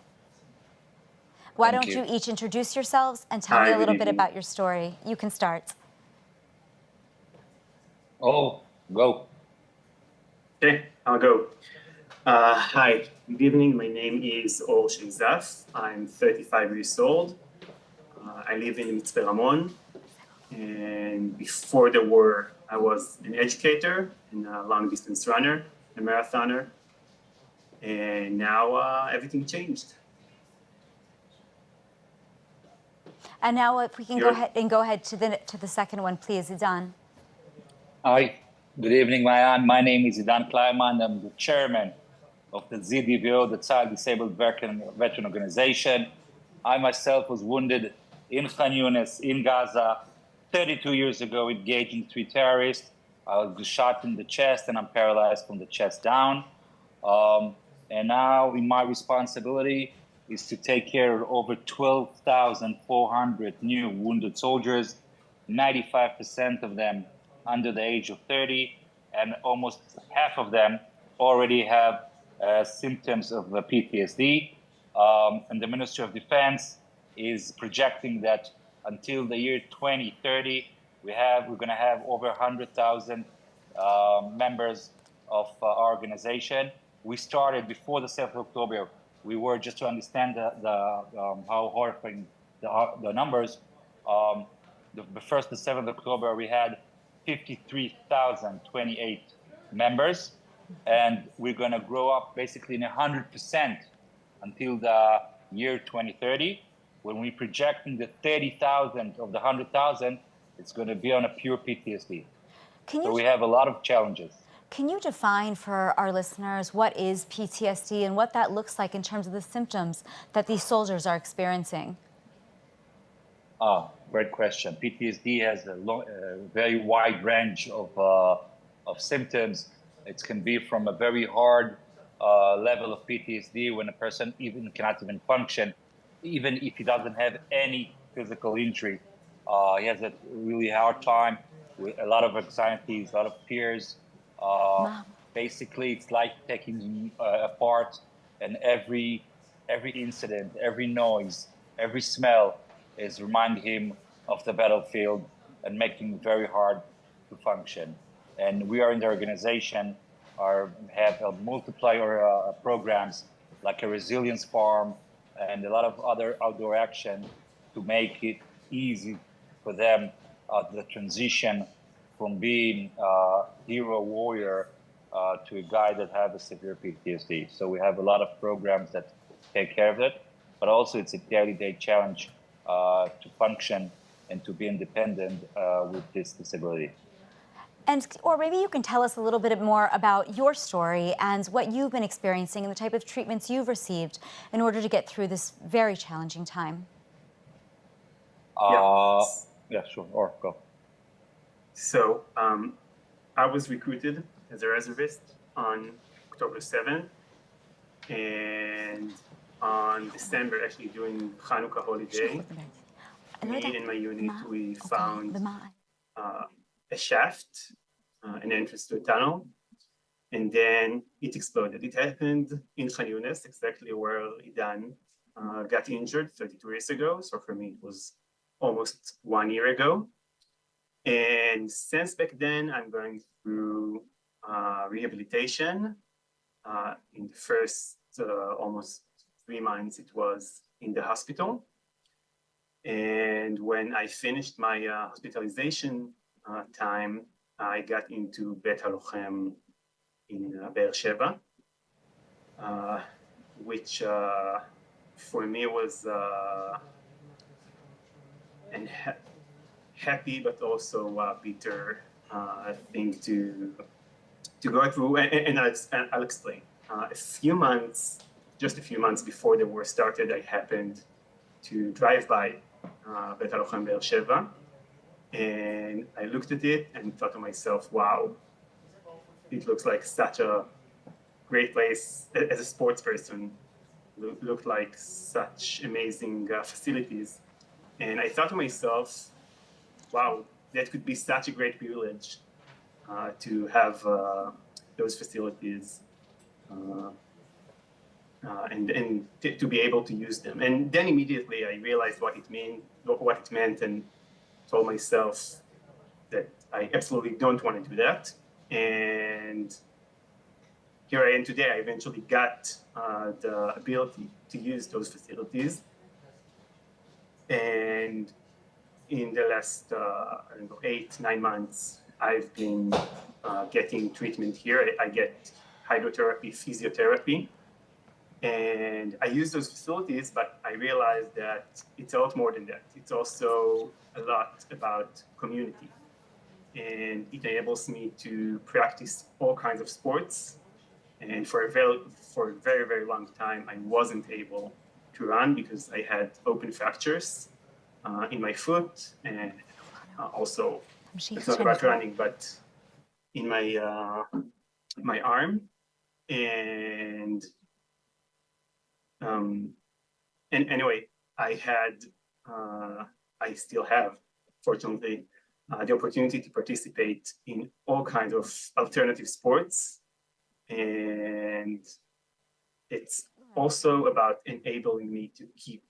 Why don't you each introduce yourselves and tell me a little bit about your story? You can start. Oh, go. Okay, I'll go. Hi, good evening. My name is Or Shenzaf. I'm 35 years old. I live in Mitzpe Ramon. And before the war, I was an educator and a long distance runner, a marathoner, and now everything changed. And now if we can You're- go ahead to the second one, please, Idan. Hi, good evening, Mayan. My name is Idan Kleiman. I'm the chairman of the ZDVO, the Child Disabled Veteran Organization. I myself was wounded in Khan Yunis, in Gaza, 32 years ago, engaging 3 terrorists. I was shot in the chest and I'm paralyzed from the chest down. And now in my responsibility is to take care of over 12,400 new wounded soldiers, 95% of them under the age of 30, and almost half of them already have symptoms of PTSD. And the Ministry of Defense is projecting that until the year 2030, we're going to have over 100,000 members of our organization. We started before the 7th of October. We were, just to understand how horrifying the numbers, the 1st to 7th of October, we had 53,028 members, and we're going to grow up basically in 100% until the year 2030, when we're projecting the 30,000 of the 100,000, it's going to be on a pure PTSD. So we have a lot of challenges. Can you define for our listeners what is PTSD and what that looks like in terms of the symptoms that these soldiers are experiencing? Great question. PTSD has a very wide range of symptoms. It can be from a very hard level of PTSD when a person cannot even function, even if he doesn't have any physical injury. He has a really hard time with a lot of anxieties, a lot of fears. Basically, it's like taking apart, and every incident, every noise, every smell is reminding him of the battlefield and making it very hard to function. And we are in the organization have multiplier programs like a resilience farm and a lot of other outdoor action to make it easy for them the transition from being a hero warrior to a guy that has a severe PTSD. So we have a lot of programs that take care of it, but also it's a day-to-day challenge to function and to be independent with this disability. Or maybe you can tell us a little bit more about your story and what you've been experiencing and the type of treatments you've received in order to get through this very challenging time. Yeah, sure, or go. So I was recruited as a reservist on October 7th, and on December, actually during Hanukkah holiday, me and my unit, we found a shaft, an entrance to a tunnel, and then it exploded. It happened in Khan Yunis, exactly where Idan got injured 32 years ago. So for me, it was almost 1 year ago. And since back then, I'm going through rehabilitation. In the first almost 3 months, it was in the hospital. And when I finished my hospitalization time, I got into Bet Halochem in Be'er Sheva, which for me was an happy but also bitter thing to go through, and I'll explain. Just a few months before the war started, I happened to drive by Bet Halochem Be'er Sheva, and I looked at it and thought to myself, wow, it looks like such a great place. As a sports person, looked like such amazing facilities. And I thought to myself, wow, that could be such a great privilege to have those facilities and to be able to use them. And then immediately I realized what it meant, and told myself that I absolutely don't want to do that. And here I am today. I eventually got the ability to use those facilities. And in the last 8-9 months, I've been getting treatment here. I get hydrotherapy, physiotherapy, and I use those facilities, but I realized that it's a lot more than that. It's also a lot about community. And it enables me to practice all kinds of sports. And for a very, very long time, I wasn't able to run because I had open fractures in my foot, and also it's not about running, but in my my arm. And anyway, I still have, fortunately, the opportunity to participate in all kinds of alternative sports. And it's also about enabling me to keep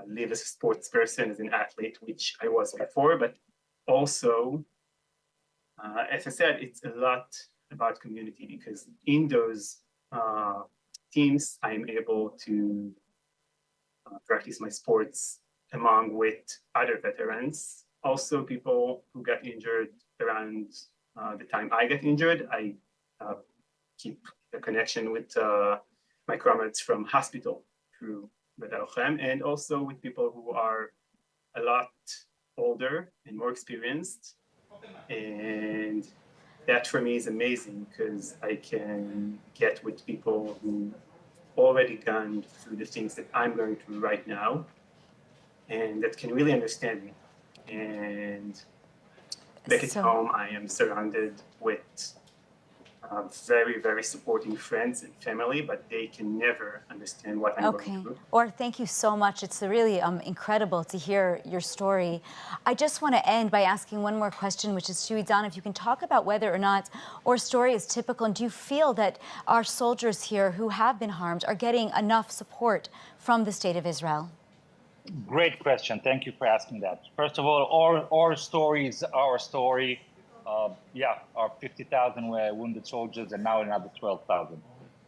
live as a sports person, as an athlete, which I was before, but also, as I said, it's a lot about community, because in those teams, I'm able to practice my sports among with other veterans, also people who got injured around the time I got injured. I keep a connection with my comrades from hospital through Badalchem, and also with people who are a lot older and more experienced. And that for me is amazing, because I can get with people who already gone through the things that I'm going through right now, and that can really understand me. And back at home, I am surrounded with very, very supporting friends and family, but they can never understand what I'm going through. Or thank you so much. It's really incredible to hear your story. I just want to end by asking one more question, which is to Idan, if you can talk about whether or not our story is typical, and do you feel that our soldiers here who have been harmed are getting enough support from the State of Israel? Great question. Thank you for asking that. First of all, our story is our story. Our 50,000 were wounded soldiers, and now another 12,000.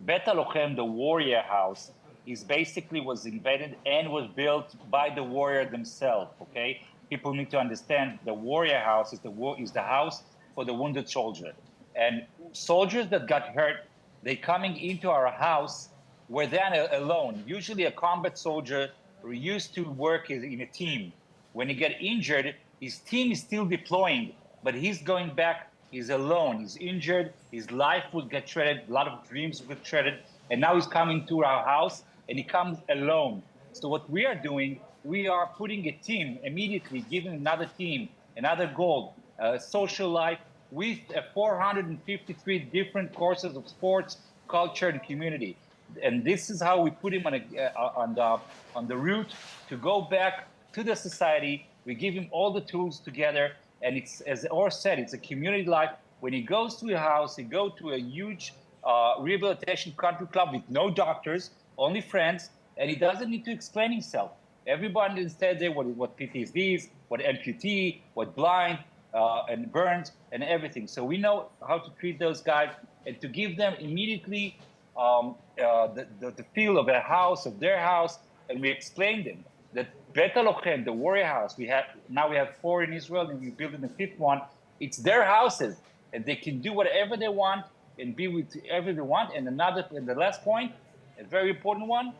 Bet HaLochem, the warrior house, was invented and was built by the warrior themselves. Okay, people need to understand the warrior house is the house for the wounded soldier, and soldiers that got hurt, they coming into our house were then alone. Usually, a combat soldier used to work in a team. When he get injured, his team is still deploying, but he's going back, he's alone, he's injured, his life would get shredded, a lot of dreams would get shredded, and now he's coming to our house, and he comes alone. So what we are doing, we are putting a team, immediately giving another team, another goal, social life, with 453 different courses of sports, culture, and community. And this is how we put him on the route to go back to the society. We give him all the tools together, and it's, as Or said, it's a community life. When he goes to a house, he goes to a huge rehabilitation country club with no doctors, only friends, and he doesn't need to explain himself. Everybody instead there what PTSD is, what amputee, what blind, and burns, and everything. So we know how to treat those guys and to give them immediately the feel of a house, of their house, and we explain them that Bet HaLochem, the warrior house, we have 4 in Israel, and we're building the 5th one. It's their houses, and they can do whatever they want and be with whoever they want. And the last point, a very important one,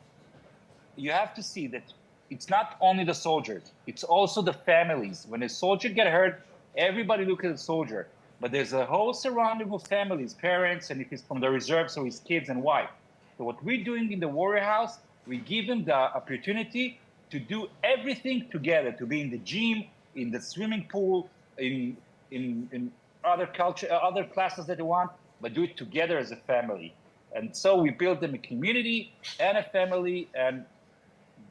you have to see that it's not only the soldiers, it's also the families. When a soldier get hurt, everybody look at the soldier, but there's a whole surrounding of families, parents, and if he's from the reserve, so his kids and wife. So what we're doing in the warrior house, we give them the opportunity to do everything together, to be in the gym, in the swimming pool, in other classes that they want, but do it together as a family. And so we build them a community and a family, and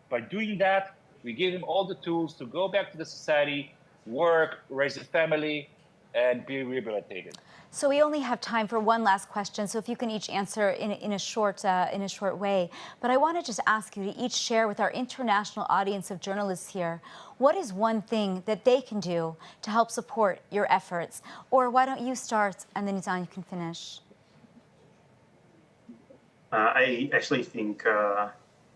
by doing that, we give them all the tools to go back to the society, work, raise a family, and be rehabilitated. So we only have time for one last question, so if you can each answer in a short way. But I want to just ask you to each share with our international audience of journalists here, what is one thing that they can do to help support your efforts? Or why don't you start, and then Idan, you can finish. I actually think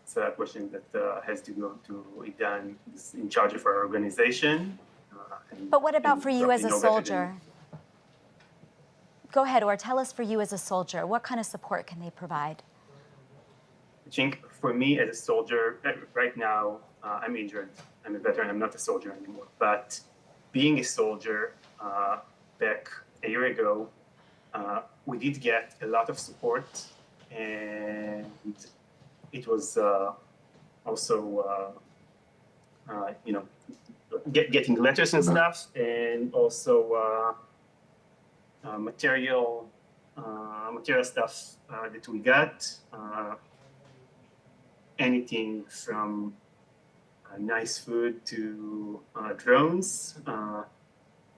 it's a question that has to go to Idan, who's in charge of our organization. But what about for you as a soldier? Go ahead, or tell us for you as a soldier, what kind of support can they provide? I think for me as a soldier, right now, I'm injured. I'm a veteran. I'm not a soldier anymore. But being a soldier back a year ago, we did get a lot of support, and it was also, getting letters and stuff, and also material stuff that we got. Anything from nice food to drones,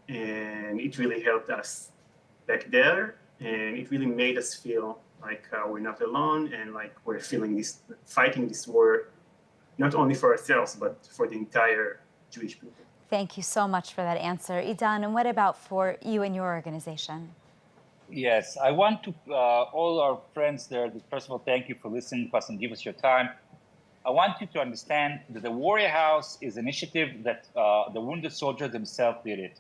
and it really helped us back there, and it really made us feel like we're not alone, and like we're fighting this war, not only for ourselves, but for the entire Jewish people. Thank you so much for that answer. Idan, and what about for you and your organization? Yes, I want to, all our friends there, first of all, thank you for listening to us and give us your time. I want you to understand that the Warrior House is an initiative that the wounded soldiers themselves did it.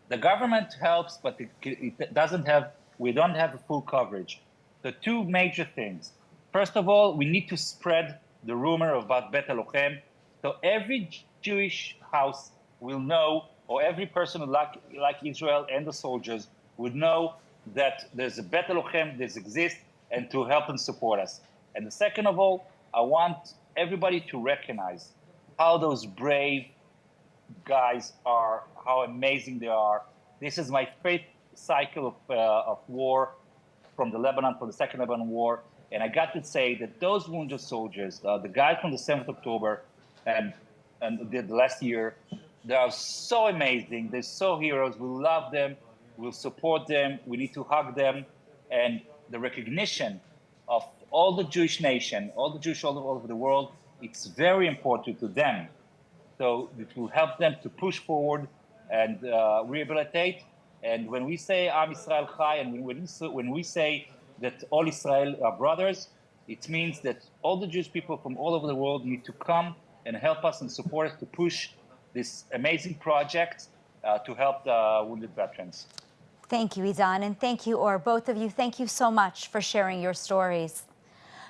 The government helps, but it doesn't have, we don't have a full coverage. The two major things. First of all, we need to spread the rumor about Bet HaLochem, so every Jewish house will know, or every person like Israel and the soldiers would know that there's a Bet HaLochem that exists, and to help and support us. And the second of all, I want everybody to recognize how those brave guys are, how amazing they are. This is my fifth cycle of war from the Second Lebanon War. And I got to say that those wounded soldiers, the guys from the 7th October and the last year, they are so amazing. They're so heroes. We love them. We'll support them. We need to hug them. And the recognition of all the Jewish nation, all the Jewish all over the world, it's very important to them. So it will help them to push forward and rehabilitate. And when we say Am Yisrael Chai, and when we say that all Israel are brothers, it means that all the Jewish people from all over the world need to come and help us and support us to push this amazing project to help the wounded veterans. Thank you, Idan, and thank you, Or. Both of you, thank you so much for sharing your stories.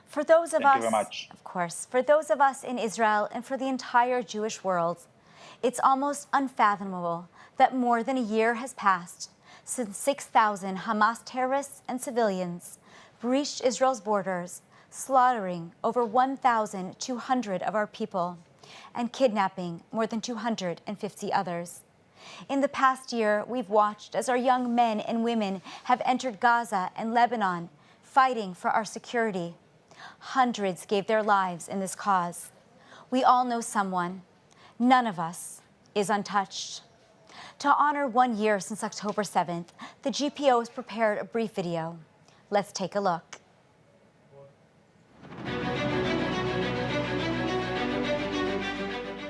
For those of us, thank you very much. Of course, for those of us in Israel and for the entire Jewish world, it's almost unfathomable that more than a year has passed since 6,000 Hamas terrorists and civilians breached Israel's borders, slaughtering over 1,200 of our people and kidnapping more than 250 others. In the past year, we've watched as our young men and women have entered Gaza and Lebanon, fighting for our security. Hundreds gave their lives in this cause. We all know someone. None of us is untouched. To honor 1 year since October 7th, the GPO has prepared a brief video. Let's take a look.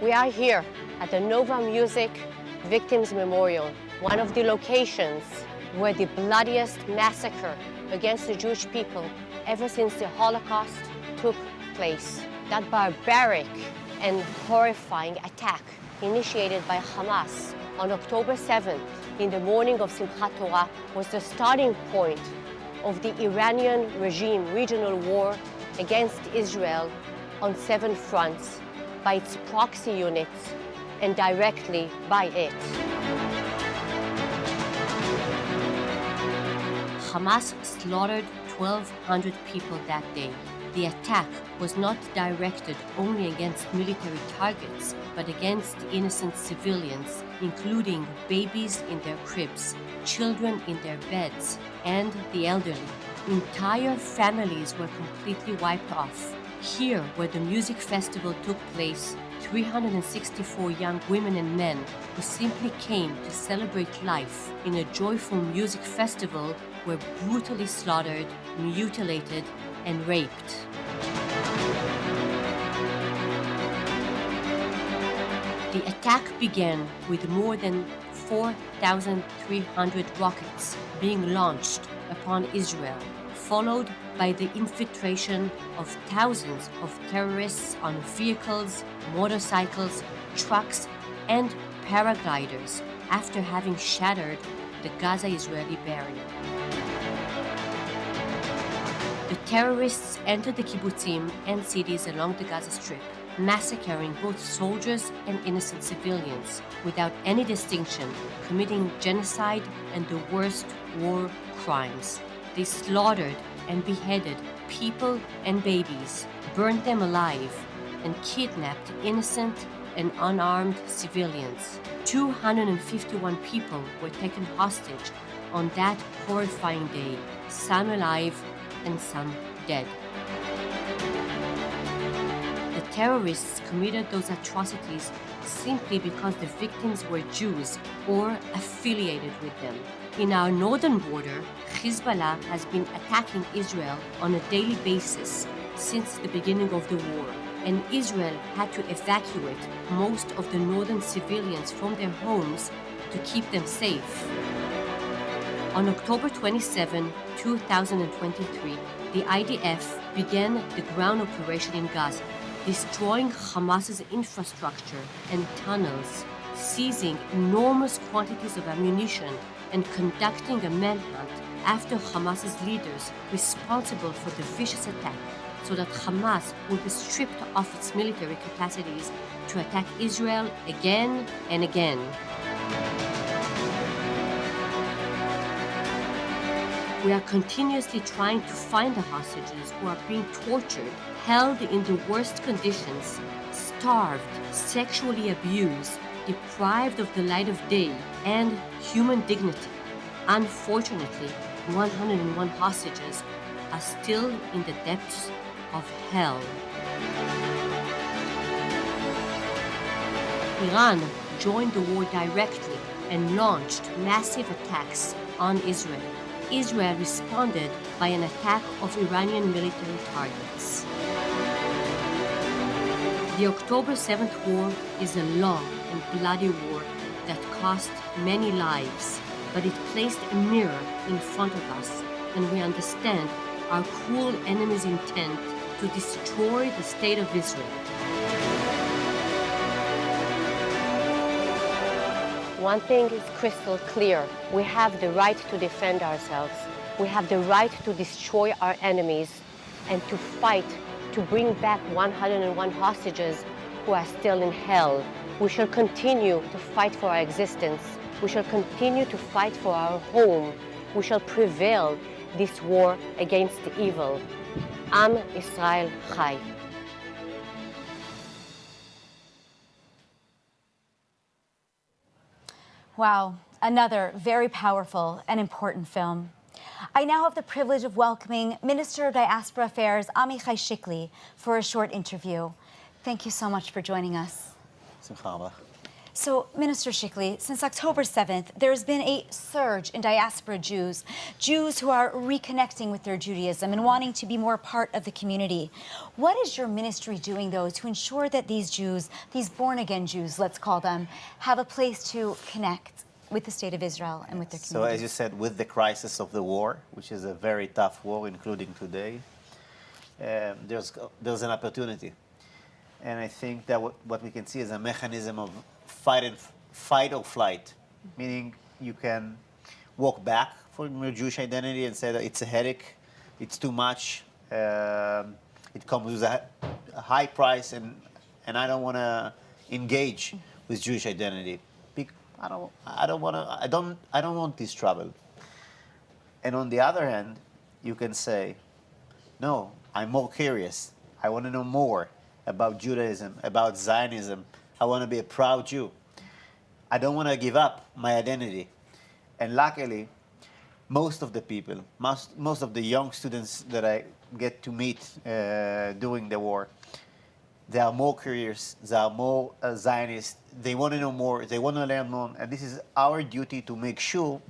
We are here at the Nova Music Victims Memorial, one of the locations where the bloodiest massacre against the Jewish people ever since the Holocaust took place. That barbaric and horrifying attack initiated by Hamas on October 7th in the morning of Simchat Torah was the starting point of the Iranian regime regional war against Israel on 7 fronts by its proxy units and directly by it. Hamas slaughtered 1,200 people that day. The attack was not directed only against military targets, but against innocent civilians, including babies in their cribs, children in their beds, and the elderly. Entire families were completely wiped off. Here, where the music festival took place, 364 young women and men who simply came to celebrate life in a joyful music festival were brutally slaughtered, mutilated, and raped. The attack began with more than 4,300 rockets being launched upon Israel, followed by the infiltration of thousands of terrorists on vehicles, motorcycles, trucks, and paragliders after having shattered the Gaza-Israeli barrier. terrorists entered the kibbutzim and cities along the Gaza Strip, massacring both soldiers and innocent civilians without any distinction, committing genocide and the worst war crimes. They slaughtered and beheaded people and babies, burned them alive, and kidnapped innocent and unarmed civilians. 251 people were taken hostage on that horrifying day, some alive and some dead. The terrorists committed those atrocities simply because the victims were Jews or affiliated with them. In our northern border, Hezbollah has been attacking Israel on a daily basis since the beginning of the war, and Israel had to evacuate most of the northern civilians from their homes to keep them safe. On October 27, 2023, the IDF began the ground operation in Gaza, destroying Hamas's infrastructure and tunnels, seizing enormous quantities of ammunition, and conducting a manhunt after Hamas's leaders responsible for the vicious attack, so that Hamas will be stripped of its military capacities to attack Israel again and again. We are continuously trying to find the hostages who are being tortured, held in the worst conditions, starved, sexually abused, deprived of the light of day and human dignity. Unfortunately, 101 hostages are still in the depths of hell. Iran joined the war directly and launched massive attacks on Israel. Israel responded by an attack of Iranian military targets. The October 7th war is a long and bloody war that cost many lives, but it placed a mirror in front of us, and we understand our cruel enemy's intent to destroy the state of Israel. One thing is crystal clear. We have the right to defend ourselves. We have the right to destroy our enemies and to fight to bring back 101 hostages who are still in hell. We shall continue to fight for our existence. We shall continue to fight for our home. We shall prevail this war against the evil. Am Israel Chai. Wow, another very powerful and important film. I now have the privilege of welcoming Minister of Diaspora Affairs Amichai Shikli for a short interview. Thank you so much for joining us. So, Minister Shikli, since October 7th, there has been a surge in diaspora Jews who are reconnecting with their Judaism and wanting to be more part of the community. What is your ministry doing, though, to ensure that these Jews, these born-again Jews, let's call them, have a place to connect with the state of Israel and with their community? So, as you said, with the crisis of the war, which is a very tough war, including today, there's an opportunity. And I think that what we can see is a mechanism of fight or flight, meaning you can walk back from your Jewish identity and say that it's a headache, it's too much, it comes with a high price, and I don't want to engage with Jewish identity. I don't want this trouble. And on the other hand, you can say, no, I'm more curious. I want to know more about Judaism, about Zionism. I want to be a proud Jew. I don't want to give up my identity. And luckily, most of the people, most of the young students that I get to meet during the war, they are more curious, they are more Zionist, they want to know more, they want to learn more, and this is our duty to make sure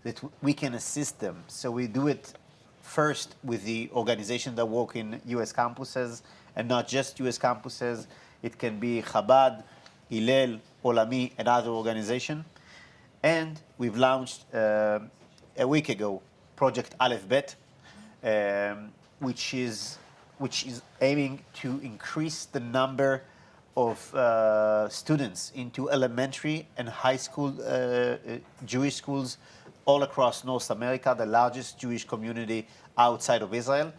that we can assist them. So we do it first with the organizations that work in US campuses, and not just US campuses. It can be Chabad, Hillel, Olami, and other organizations. And we've launched a week ago Project Aleph Bet, which is aiming to increase the number of students into elementary and high school Jewish schools all across North America, the largest Jewish community outside of Israel.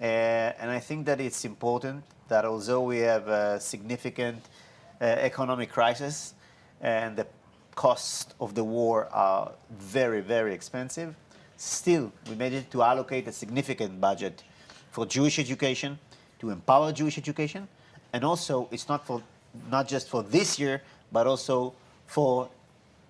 And I think that it's important that although we have a significant economic crisis and the costs of the war are very, very expensive, still we managed to allocate a significant budget for Jewish education, to empower Jewish education, and also it's not just for this year, but also for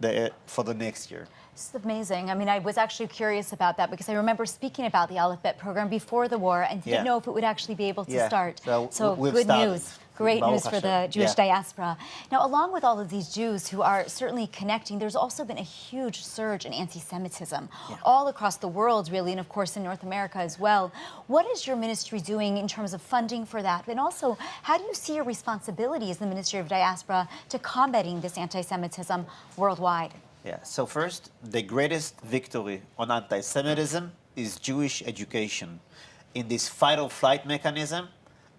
the next year. This is amazing. I mean, I was actually curious about that because I remember speaking about the Aleph Bet program before the war and didn't know if it would actually be able to start. So we've good started. news. Great news for the Jewish diaspora. Now, along with all of these Jews who are certainly connecting, there's also been a huge surge in anti-Semitism all across the world, really, and of course in North America as well. What is your ministry doing in terms of funding for that? And also, how do you see your responsibility as the Ministry of Diaspora to combating this anti-Semitism worldwide? Yeah, so first, the greatest victory on anti-Semitism is Jewish education. In this fight or flight mechanism,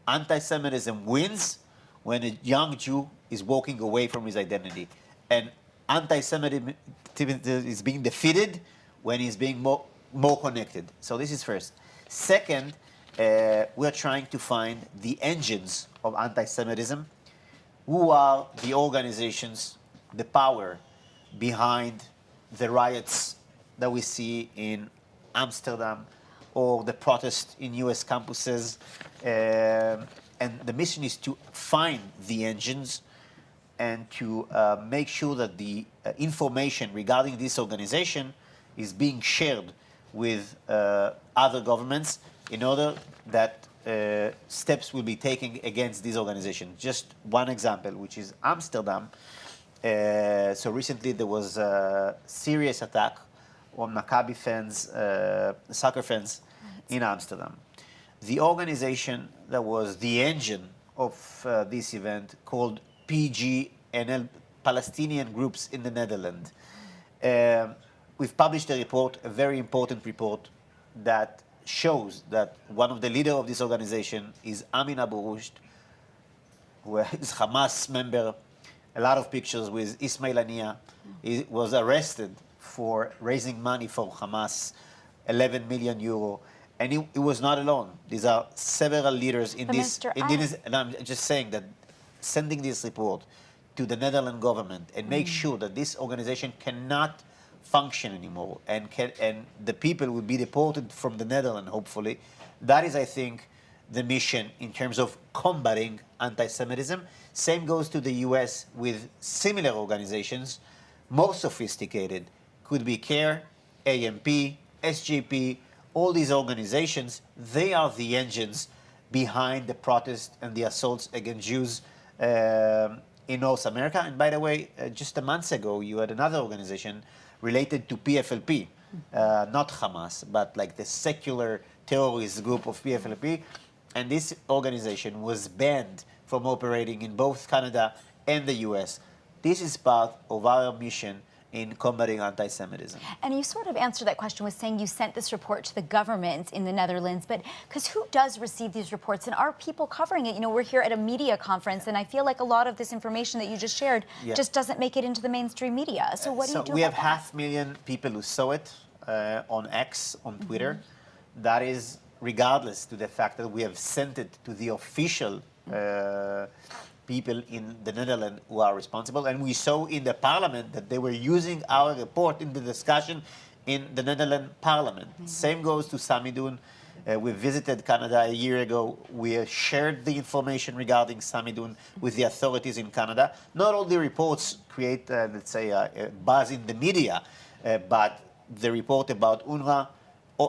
anti-Semitism wins when a young Jew is walking away from his identity. And anti-Semitism is being defeated when he's being more connected. So this is first. Second, we are trying to find the engines of anti-Semitism. Who are the organizations, the power behind the riots that we see in Amsterdam or the protests in US campuses. And the mission is to find the engines and to make sure that the information regarding this organization is being shared with other governments in order that steps will be taken against these organizations. Just one example, which is Amsterdam. So recently there was a serious attack on Maccabi fans, soccer fans in Amsterdam. The organization that was the engine of this event, called PGNL, Palestinian Groups in the Netherlands. We've published a report, a very important report, that shows that one of the leaders of this organization is Amin Abu Rushd, who is Hamas member. A lot of pictures with Ismail Haniyeh. He was arrested for raising money for Hamas, 11 million euro. And he was not alone. These are several leaders in this. And I'm just saying that sending this report to the Netherlands government and make sure that this organization cannot function anymore and the people will be deported from the Netherlands, hopefully. That is, I think, the mission in terms of combating anti-Semitism. Same goes to the US with similar organizations, more sophisticated. Could be CARE, AMP, SGP, all these organizations, they are the engines behind the protest and the assaults against Jews in North America. And by the way, just a month ago, you had another organization related to PFLP, not Hamas, but like the secular terrorist group of PFLP. And this organization was banned from operating in both Canada and the US. This is part of our mission in combating anti-Semitism. And you sort of answered that question with saying you sent this report to the government in the Netherlands, but because who does receive these reports and are people covering it? You know, we're here at a media conference and I feel like a lot of this information that you just shared just doesn't make it into the mainstream media. So what do you do we about have that? 500,000 people who saw it on X, on Twitter. That is regardless to the fact that we have sent it to the official people in the Netherlands who are responsible. And we saw in the parliament that they were using our report in the discussion in the Netherlands parliament. Same goes to Samidun. We visited Canada a year ago. We shared the information regarding Samidun with the authorities in Canada. Not all the reports create, let's say, a buzz in the media, but the report about UNRWA,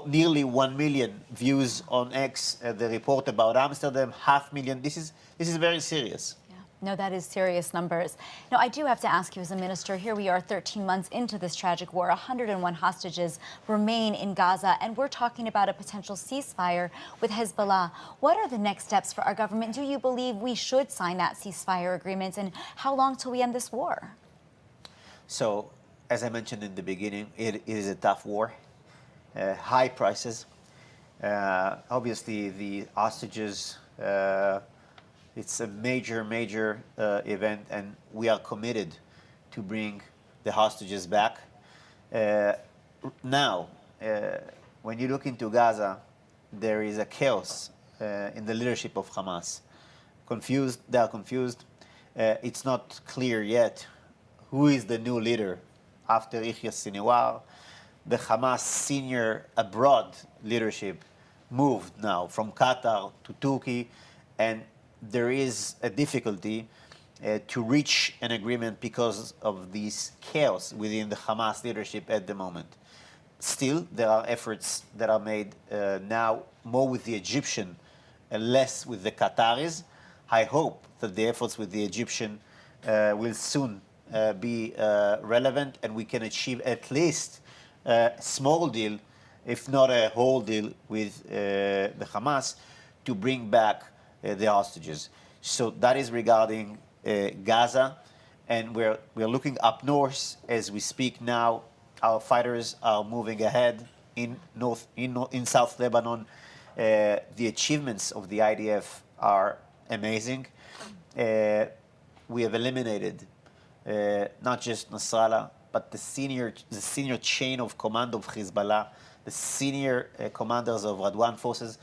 nearly 1 million views on X. The report about Amsterdam, 500,000. This is very serious. No, that is serious numbers. Now, I do have to ask you as a minister, here we are 13 months into this tragic war. 101 hostages remain in Gaza, and we're talking about a potential ceasefire with Hezbollah. What are the next steps for our government? Do you believe we should sign that ceasefire agreement, and how long till we end this war? So, as I mentioned in the beginning, it is a tough war. High prices. Obviously, the hostages, it's a major event, and we are committed to bring the hostages back. Now, when you look into Gaza, there is a chaos in the leadership of Hamas. They are confused. It's not clear yet who is the new leader after Yahya Sinwar. The Hamas senior abroad leadership moved now from Qatar to Turkey, and there is a difficulty to reach an agreement because of this chaos within the Hamas leadership at the moment. Still, there are efforts that are made now more with the Egyptian and less with the Qataris. I hope that the efforts with the Egyptian will soon be relevant, and we can achieve at least a small deal, if not a whole deal, with the Hamas to bring back the hostages. So that is regarding Gaza, and we're looking up north as we speak now. Our fighters are moving ahead in South Lebanon. The achievements of the IDF are amazing. We have eliminated not just Nasrallah, but the senior chain of command of Hezbollah, the senior commanders of Radwan forces.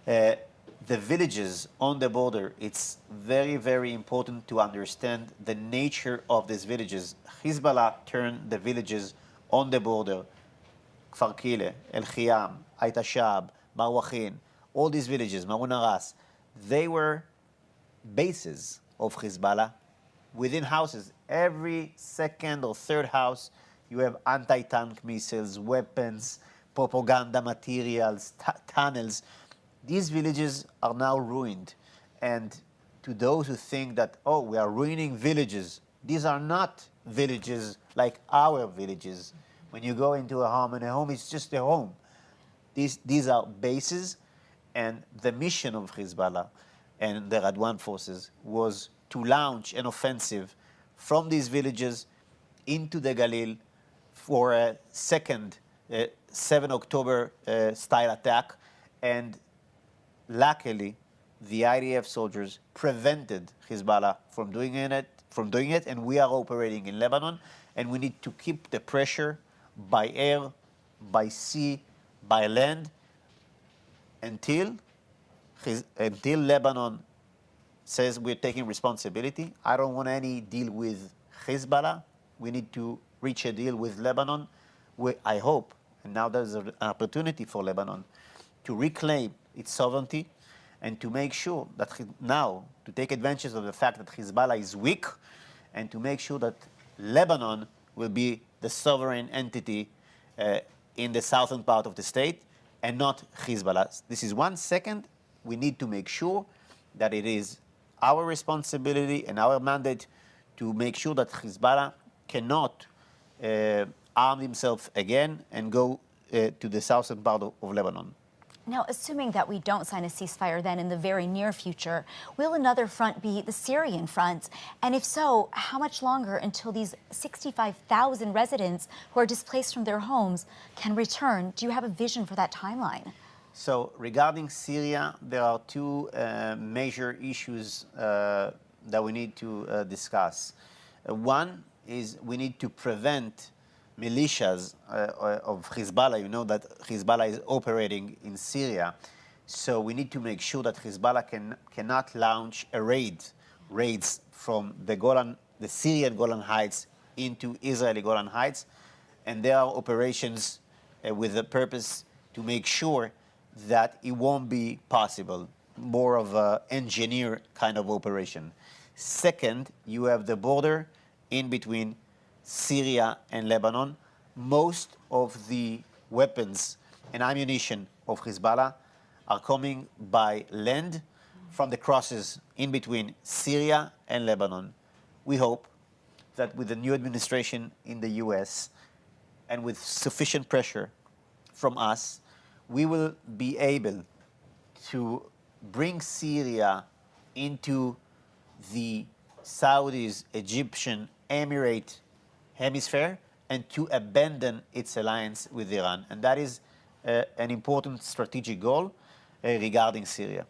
The villages on the border, it's very, very important to understand the nature of these villages. Hezbollah turned the villages on the border, Kfar Kile, El Khiyam, Ait Ashab, Marwachin, all these villages, Marun Aras, they were bases of Hezbollah within houses. Every second or third house, you have anti-tank missiles, weapons, propaganda materials, tunnels. These villages are now ruined. And to those who think that, oh, we are ruining villages, these are not villages like our villages. When you go into a home, and a home is just a home. These are bases, and the mission of Hezbollah and the Radwan forces was to launch an offensive from these villages into the Galil for a second 7 October style attack. And luckily, the IDF soldiers prevented Hezbollah from doing it, and we are operating in Lebanon, and we need to keep the pressure by air, by sea, by land, until Lebanon says we're taking responsibility. I don't want any deal with Hezbollah. We need to reach a deal with Lebanon. I hope, and now there's an opportunity for Lebanon to reclaim its sovereignty and to make sure that now, to take advantage of the fact that Hezbollah is weak, and to make sure that Lebanon will be the sovereign entity in the southern part of the state and not Hezbollah. This is 1 second. We need to make sure that it is our responsibility and our mandate to make sure that Hezbollah cannot arm himself again and go to the southern part of Lebanon. Now, assuming that we don't sign a ceasefire then in the very near future, will another front be the Syrian front? And if so, how much longer until these 65,000 residents who are displaced from their homes can return? Do you have a vision for that timeline? So regarding Syria, there are two major issues that we need to discuss. One is we need to prevent militias of Hezbollah. You know that Hezbollah is operating in Syria. So we need to make sure that Hezbollah cannot launch raids from the Syrian Golan Heights into Israeli Golan Heights. And there are operations with the purpose to make sure that it won't be possible, more of an engineer kind of operation. Second, you have the border in between Syria and Lebanon. Most of the weapons and ammunition of Hezbollah are coming by land from the crosses in between Syria and Lebanon. We hope that with the new administration in the US and with sufficient pressure from us, we will be able to bring Syria into the Saudis, Egyptian, Emirate hemisphere and to abandon its alliance with Iran. And that is an important strategic goal regarding Syria.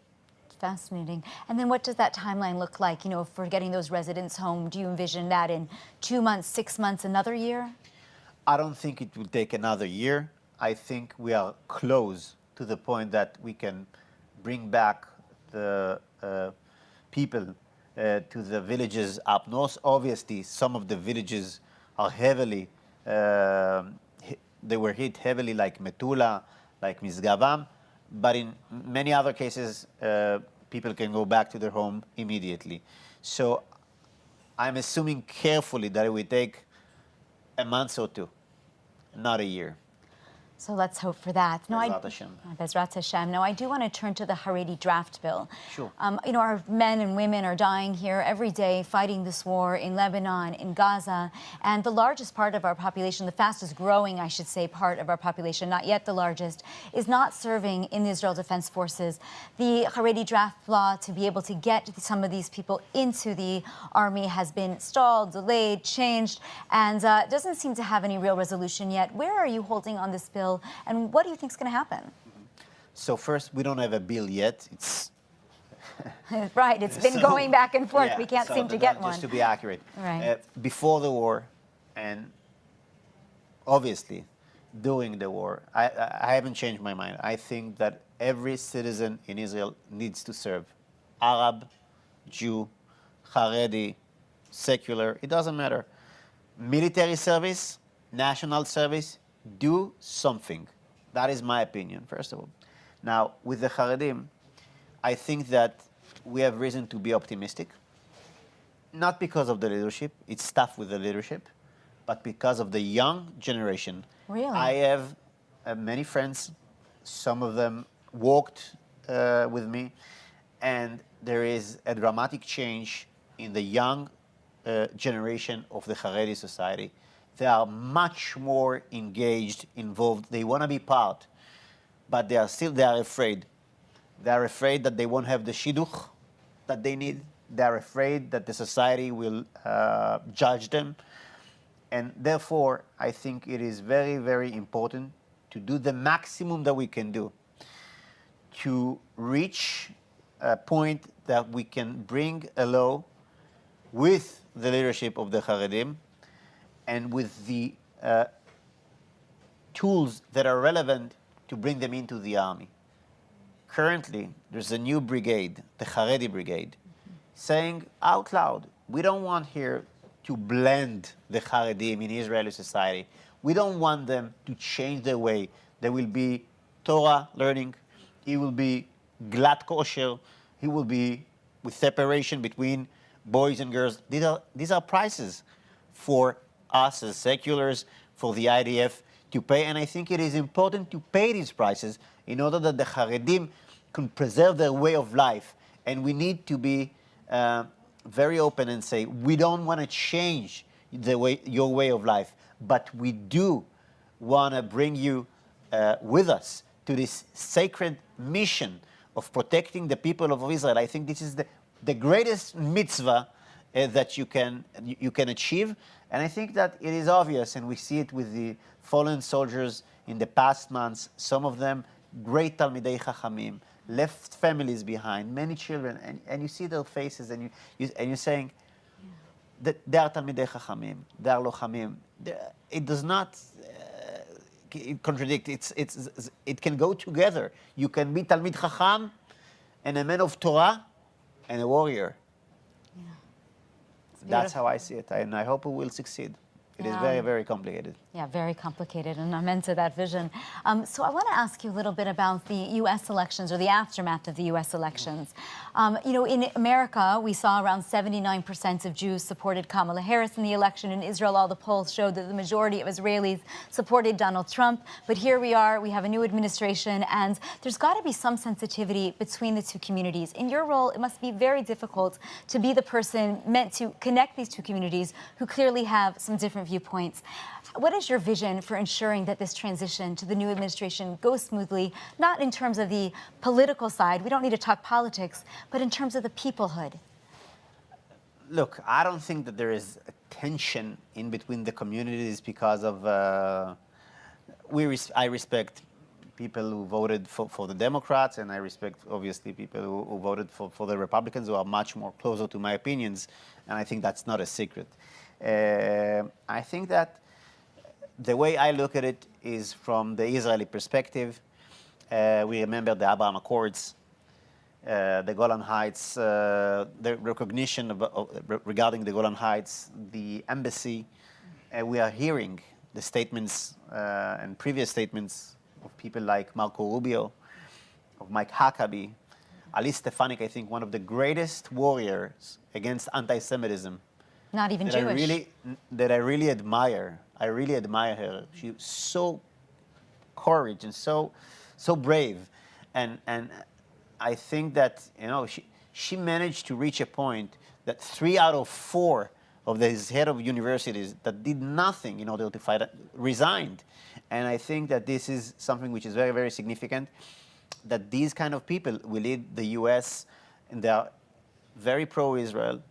Fascinating. And then what does that timeline look like, for getting those residents home? Do you envision that in 2 months, 6 months, another year? I don't think it will take another year. I think we are close to the point that we can bring back the people to the villages up north. Obviously, some of the villages are heavily, they were hit heavily, like Metula, like Misgavam, but in many other cases, people can go back to their home immediately. So I'm assuming carefully that it will take a month or two, not a year. So let's hope for that. No, Bezrat Hashem. Bezrat Hashem. Now, I do want to turn to the Haredi draft bill. Sure. Our men and women are dying here every day fighting this war in Lebanon, in Gaza, and the largest part of our population, the fastest growing, I should say, part of our population, not yet the largest, is not serving in the Israel Defense Forces. The Haredi draft law to be able to get some of these people into the army has been stalled, delayed, changed, and doesn't seem to have any real resolution yet. Where are you holding on this bill? And what do you think is going to happen? So first, we don't have a bill yet. It's right. It's been going back and forth. Yeah, We can't so seem to get one. Just to be accurate. Right. Before the war, and obviously during the war, I haven't changed my mind. I think that every citizen in Israel needs to serve. Arab, Jew, Haredi, secular, it doesn't matter. Military service, national service, do something. That is my opinion, first of all. Now, with the Haredim, I think that we have reason to be optimistic. Not because of the leadership, it's tough with the leadership, but because of the young generation. Really? I have many friends, some of them walked with me, and there is a dramatic change in the young generation of the Haredi society. They are much more engaged, involved. They want to be part, but they are afraid. They are afraid that they won't have the shidduch that they need. They are afraid that the society will judge them. And therefore, I think it is very, very important to do the maximum that we can do to reach a point that we can bring a law with the leadership of the Haredim and with the tools that are relevant to bring them into the army. Currently, there's a new brigade, the Haredi brigade, saying out loud, we don't want here to blend the Haredim in Israeli society. We don't want them to change their way. There will be Torah learning. It will be glad kosher. It will be with separation between boys and girls. These are prices for us as seculars, for the IDF to pay. And I think it is important to pay these prices in order that the Haredim can preserve their way of life. And we need to be very open and say, we don't want to change your way of life, but we do want to bring you with us to this sacred mission of protecting the people of Israel. I think this is the greatest mitzvah that you can achieve. And I think that it is obvious, and we see it with the fallen soldiers in the past months, some of them great Talmidei Chachamim, left families behind, many children, and you see their faces, and you're saying that they are Talmidei Chachamim, they are Lochamim. It does not contradict. It can go together. You can be Talmid Chacham and a man of Torah and a warrior. That's how I see it, and I hope we will succeed. It is very, very complicated. Yeah, very complicated, and I'm into that vision. So I want to ask you a little bit about the U.S. elections or the aftermath of the U.S. elections. In America, we saw around 79% of Jews supported Kamala Harris in the election. In Israel, all the polls showed that the majority of Israelis supported Donald Trump. But here we are, we have a new administration, and there's got to be some sensitivity between the two communities. In your role, it must be very difficult to be the person meant to connect these two communities who clearly have some different viewpoints. What is your vision for ensuring that this transition to the new administration goes smoothly, not in terms of the political side, we don't need to talk politics, but in terms of the peoplehood? Look, I don't think that there is a tension in between the communities because of, I respect people who voted for the Democrats, and I respect, obviously, people who voted for the Republicans, who are much more closer to my opinions, and I think that's not a secret. I think that the way I look at it is from the Israeli perspective. We remember the Abraham Accords, the Golan Heights, the recognition regarding the Golan Heights, the embassy. We are hearing the statements and previous statements of people like Marco Rubio, of Mike Huckabee, Ali Stefanik, I think one of the greatest warriors against anti-Semitism. Not even Jewish. That I really admire. I really admire her. She's so courage and so brave, and I think that she managed to reach a point that 3 out of 4 of these head of universities that did nothing in order to fight resigned, and I think that this is something which is very, very significant. That these kind of people will lead the U.S. and they are very pro-Israel,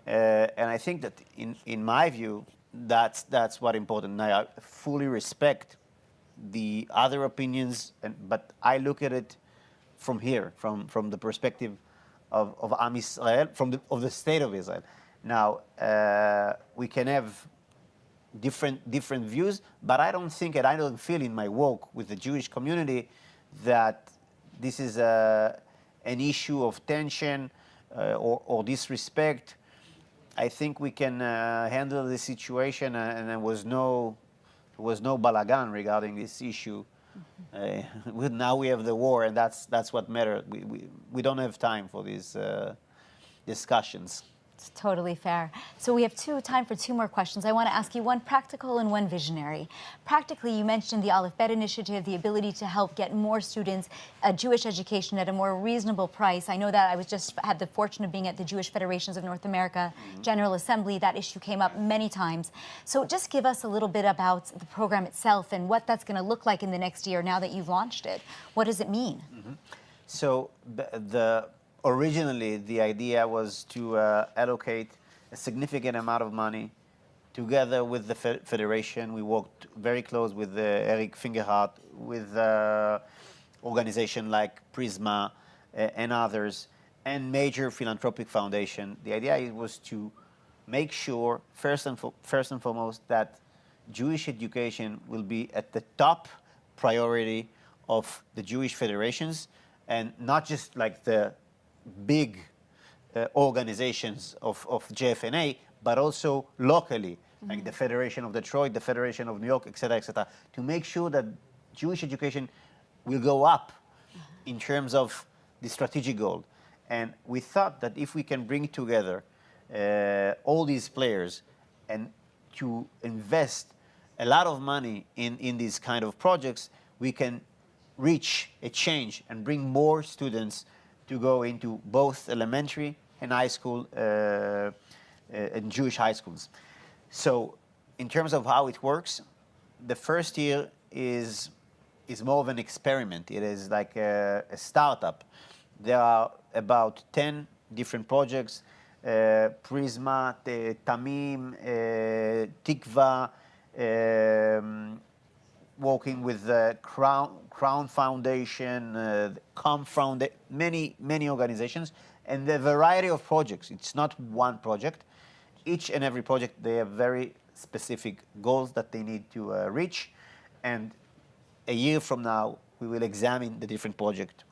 and I think that in my view that's what important. Now I fully respect the other opinions, but I look at it from here, from the perspective of Am Israel, of the state of Israel. Now we can have different views, but I don't think, and I don't feel in my work with the Jewish community that this is an issue of tension or disrespect. I think we can handle the situation, and there was no balagan regarding this issue. Now we have the war, and that's what matters. We don't have time for these discussions. It's totally fair. So we have time for 2 more questions. I want to ask you one practical and one visionary. Practically, you mentioned the Aleph Bet initiative, the ability to help get more students a Jewish education at a more reasonable price. I know that I had the fortune of being at the Jewish Federations of North America General Assembly. That issue came up many times. So just give us a little bit about the program itself and what that's going to look like in the next year now that you've launched it. What does it mean? So originally, the idea was to allocate a significant amount of money together with the Federation. We worked very close with Eric Fingerhart, with organizations like Prisma and others, and major philanthropic foundation. The idea was to make sure, first and foremost, that Jewish education will be at the top priority of the Jewish federations, and not just like the big organizations of JFNA, but also locally, like the Federation of Detroit, the Federation of New York, et cetera, to make sure that Jewish education will go up in terms of the strategic goal. And we thought that if we can bring together all these players and to invest a lot of money in these kind of projects, we can reach a change and bring more students to go into both elementary and high school and Jewish high schools. So in terms of how it works, the first year is more of an experiment. It is like a startup. There are about 10 different projects, Prisma, Tamim, Tikva, working with the Crown Foundation, Com Foundation, many organizations, and the variety of projects. It's not one project. Each and every project, they have very specific goals that they need to reach. And a year from now, we will examine the different projects.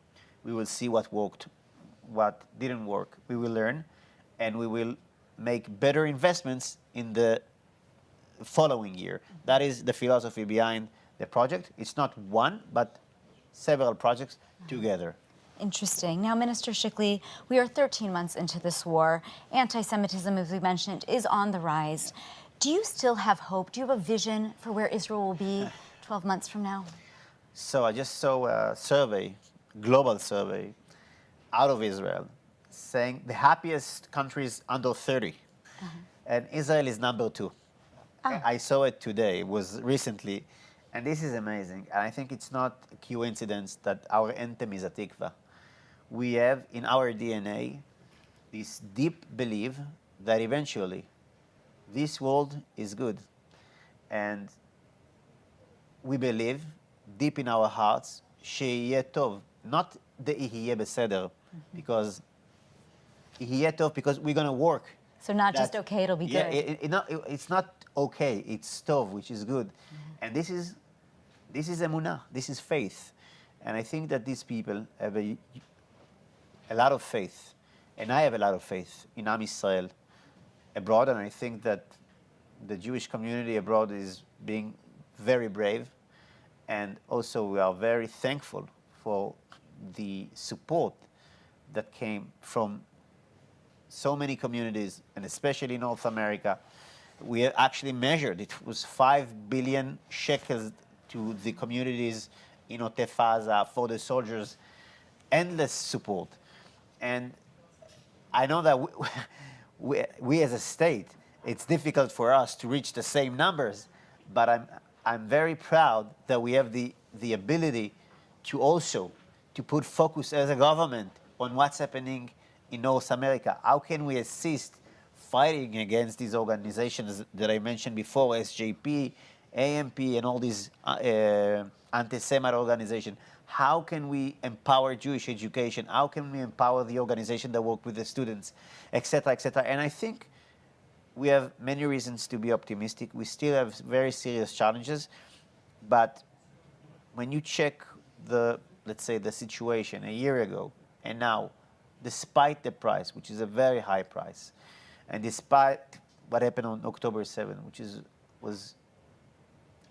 We will see what worked, what didn't work. We will learn, and we will make better investments in the following year. That is the philosophy behind the project. It's not one, but several projects together. Interesting. Now, Minister Shikli, we are 13 months into this war. Anti-Semitism, as we mentioned, is on the rise. Do you still have hope? Do you have a vision for where Israel will be 12 months from now? So I just saw a survey, global survey, out of Israel, saying the happiest countries under 30. And Israel is number 2. Oh. I saw it today. It was recently. And this is amazing. And I think it's not a coincidence that our anthem is a tikva. We have in our DNA this deep belief that eventually this world is good. And we believe deep in our hearts, שיהיה טוב, not the יהיה בסדר, because יהיה טוב, because we're going to work. So not just okay, it'll be good. It's not okay, it's tov, which is good. And this is emunah, this is faith. And I think that these people have a lot of faith, and I have a lot of faith in Am Yisrael abroad, and I think that the Jewish community abroad is being very brave, and also we are very thankful for the support that came from so many communities, and especially North America. We actually measured, it was 5 billion shekels to the communities in Otef Aza for the soldiers, endless support. And I know that we as a state, it's difficult for us to reach the same numbers, but I'm very proud that we have the ability to also to put focus as a government on what's happening in North America. How can we assist fighting against these organizations that I mentioned before, SJP, AMP, and all these anti-Semite organizations? How can we empower Jewish education? How can we empower the organization that work with the students, et cetera, et cetera? And I think we have many reasons to be optimistic. We still have very serious challenges, but when you check let's say, the situation a year ago and now, despite the price, which is a very high price, and despite what happened on October 7, which was,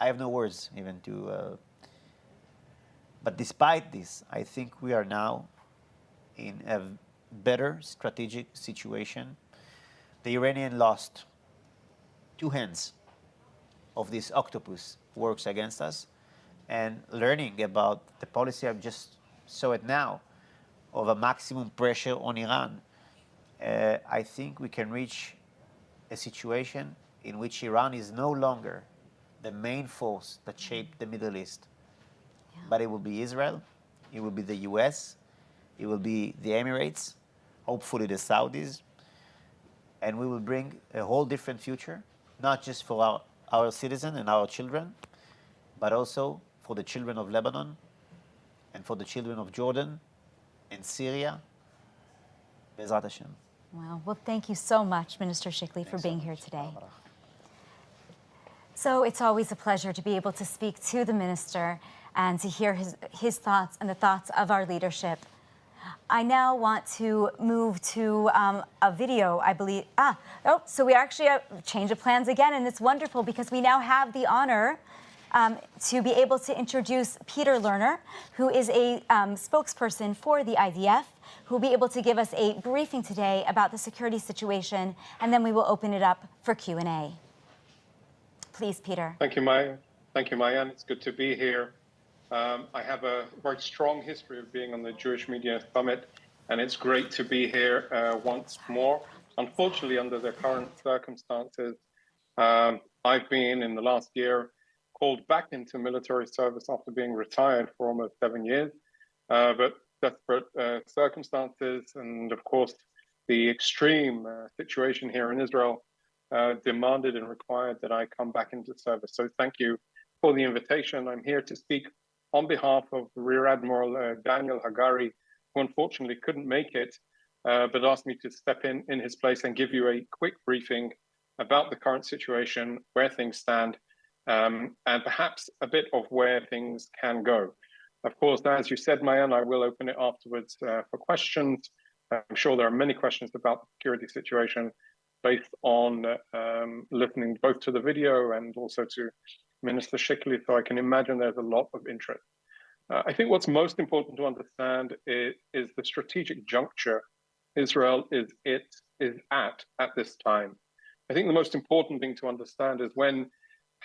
I have no words even to, but despite this, I think we are now in a better strategic situation. The Iranian lost two hands of this octopus works against us, and learning about the policy, I just saw it now, of a maximum pressure on Iran, I think we can reach a situation in which Iran is no longer the main force that shaped the Middle East, but it will be Israel, it will be the US, it will be the Emirates, hopefully the Saudis, and we will bring a whole different future, not just for our citizens and our children, but also for the children of Lebanon and for the children of Jordan and Syria. Bezrat Hashem. Wow. Well, thank you so much, Minister Shikli, for being here today. So it's always a pleasure to be able to speak to the minister and to hear his thoughts and the thoughts of our leadership. I now want to move to a video, I believe. So we actually change of plans again, and it's wonderful because we now have the honor to be able to introduce Peter Lerner, who is a spokesperson for the IDF, who will be able to give us a briefing today about the security situation, and then we will open it up for Q&A. Please, Peter. Thank you, Maya. Thank you, Maya. It's good to be here. I have a very strong history of being on the Jewish Media Summit, and it's great to be here once more. Unfortunately, under the current circumstances, I've been, in the last year, called back into military service after being retired for almost 7 years. But desperate circumstances and, of course, the extreme situation here in Israel demanded and required that I come back into service. So thank you for the invitation. I'm here to speak on behalf of Rear Admiral Daniel Hagari, who unfortunately couldn't make it, but asked me to step in his place and give you a quick briefing about the current situation, where things stand, and perhaps a bit of where things can go. Of course, as you said, Mayan, I will open it afterwards for questions. I'm sure there are many questions about the security situation based on listening both to the video and also to Minister Shikli, so I can imagine there's a lot of interest. I think what's most important to understand is the strategic juncture Israel is at this time. I think the most important thing to understand is when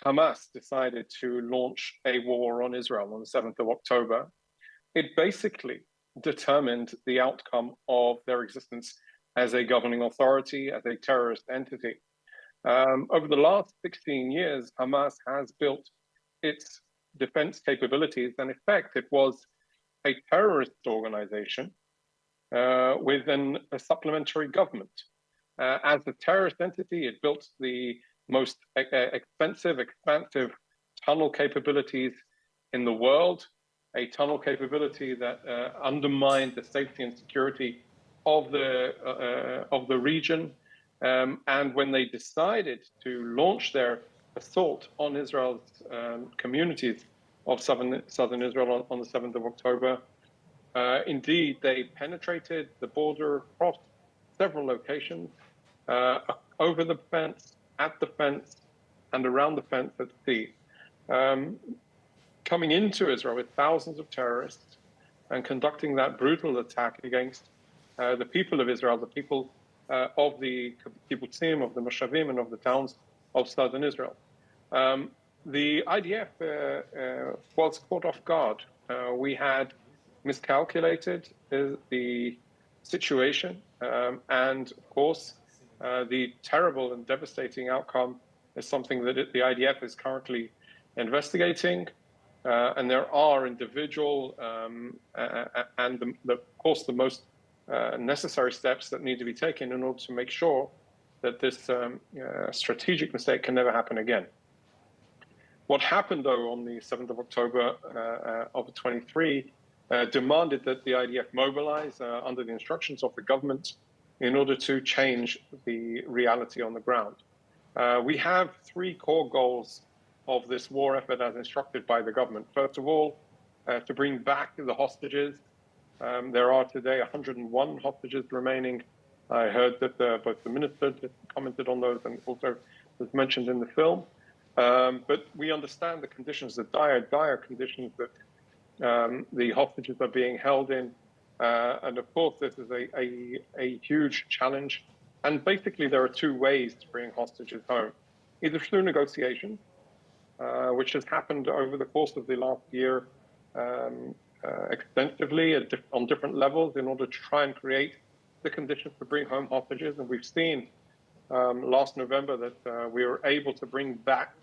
Hamas decided to launch a war on Israel on the 7th of October, it basically determined the outcome of their existence as a governing authority, as a terrorist entity. Over the last 16 years, Hamas has built its defense capabilities, and in fact, it was a terrorist organization with a supplementary government. As a terrorist entity, it built the most expensive, expansive tunnel capabilities in the world, a tunnel capability that undermined the safety and security of the region. And when they decided to launch their assault on Israel's communities of southern Israel on the 7th of October. Indeed, they penetrated the border across several locations, over the fence, at the fence, and around the fence at sea. Coming into Israel with thousands of terrorists and conducting that brutal attack against the people of Israel, the people of the kibbutzim, of the moshavim, and of the towns of southern Israel. The IDF was caught off guard. We had miscalculated the situation, and of course, the terrible and devastating outcome is something that the IDF is currently investigating, and there are individual and of course the most necessary steps that need to be taken in order to make sure that this strategic mistake can never happen again. What happened, though, on the 7th of October of 23 demanded that the IDF mobilize under the instructions of the government in order to change the reality on the ground. We have three core goals of this war effort as instructed by the government. First of all, to bring back the hostages. There are today 101 hostages remaining. I heard that both the minister commented on those and also was mentioned in the film. But we understand the conditions, the dire conditions that the hostages are being held in. And of course, this is a huge challenge. And basically, there are two ways to bring hostages home. Either through negotiation, which has happened over the course of the last year extensively on different levels in order to try and create the conditions to bring home hostages. And we've seen last November that we were able to bring back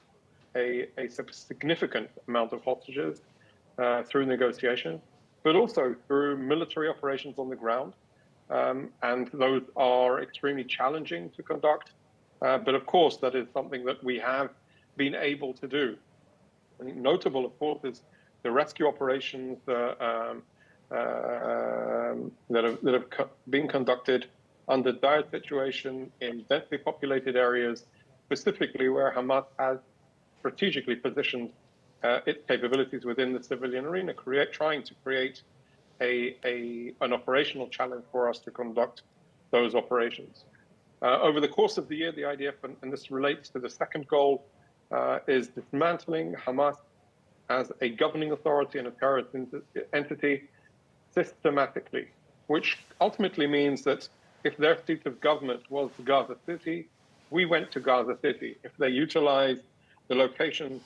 a significant amount of hostages through negotiation, but also through military operations on the ground. And those are extremely challenging to conduct. But of course, that is something that we have been able to do. I think notable, of course, is the rescue operations that have been conducted under dire situation in densely populated areas, specifically where Hamas has strategically positioned its capabilities within the civilian arena, trying to create an operational challenge for us to conduct those operations. Over the course of the year, the IDF, and this relates to the second goal, is dismantling Hamas as a governing authority and a terrorist entity systematically, which ultimately means that if their seat of government was Gaza City, we went to Gaza City. If they utilized the locations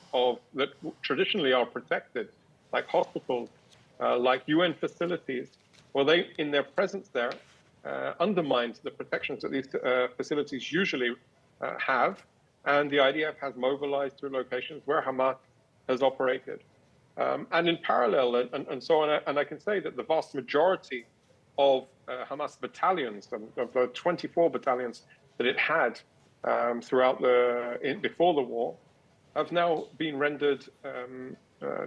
that traditionally are protected, like hospitals, like UN facilities, well, they, in their presence there, undermined the protections that these facilities usually have, and the IDF has mobilized to locations where Hamas has operated. And in parallel, and so on, and I can say that the vast majority of Hamas battalions, of the 24 battalions that it had throughout before the war, have now been rendered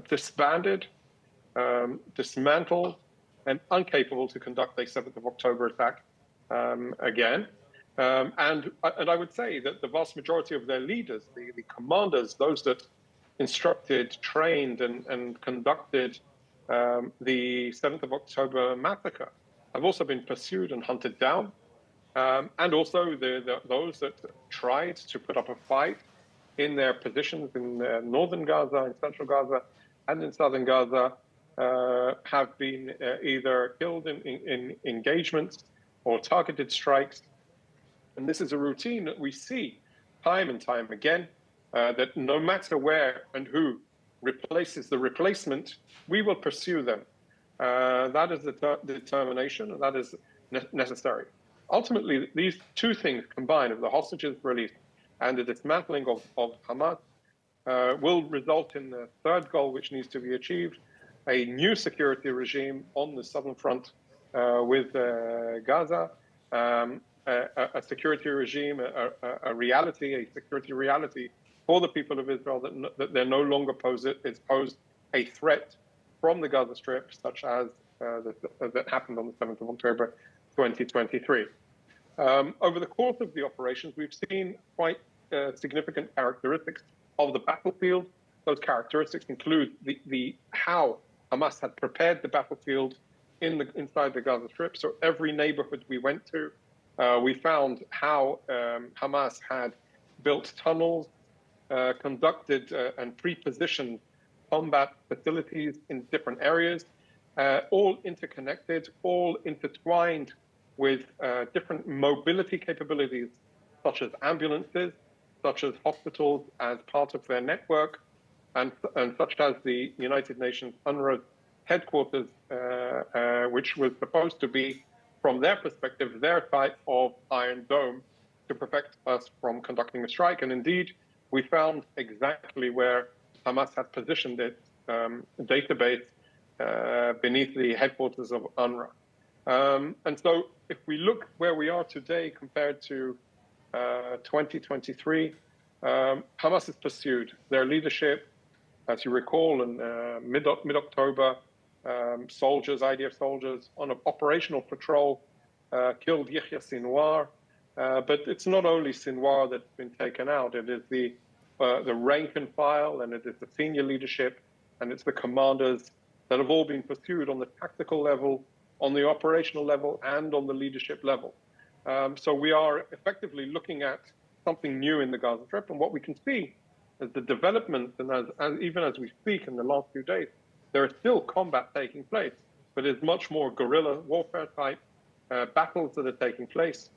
disbanded, dismantled, and incapable to conduct a 7th of October attack again. And I would say that the vast majority of their leaders, the commanders, those that instructed, trained, and conducted the 7th of October massacre, have also been pursued and hunted down. And also those that tried to put up a fight in their positions in northern Gaza, in central Gaza, and in southern Gaza, have been either killed in engagements or targeted strikes. And this is a routine that we see time and time again, that no matter where and who replaces the replacement, we will pursue them. That is the determination, and that is necessary. Ultimately, these two things combined, of the hostages released and the dismantling of Hamas, will result in the third goal, which needs to be achieved: a new security regime on the southern front with Gaza, a security regime, a security reality for the people of Israel that they're no longer posed a threat from the Gaza Strip, such as that happened on the 7th of October 2023. Over the course of the operations, we've seen quite significant characteristics of the battlefield those characteristics include the how Hamas had prepared the battlefield inside the Gaza Strip. So every neighborhood we went to, we found how Hamas had built tunnels, conducted and pre-positioned combat facilities in different areas, all interconnected, all intertwined with different mobility capabilities, such as ambulances, such as hospitals as part of their network, and such as the United Nations UNRWA headquarters, which was supposed to be, from their perspective, their type of Iron Dome to protect us from conducting a strike. And indeed, we found exactly where Hamas had positioned its database beneath the headquarters of UNRWA. And so if we look where we are today compared to 2023, Hamas has pursued their leadership. As you recall, in mid-October, soldiers, IDF soldiers, on an operational patrol killed Yahya Sinwar. But it's not only Sinwar that's been taken out. It is the rank and file, and it is the senior leadership, and it's the commanders that have all been pursued on the tactical level, on the operational level, and on the leadership level. So we are effectively looking at something new in the Gaza Strip, and what we can see is the development, and even as we speak in the last few days, there is still combat taking place, but it's much more guerrilla warfare type battles that are taking place,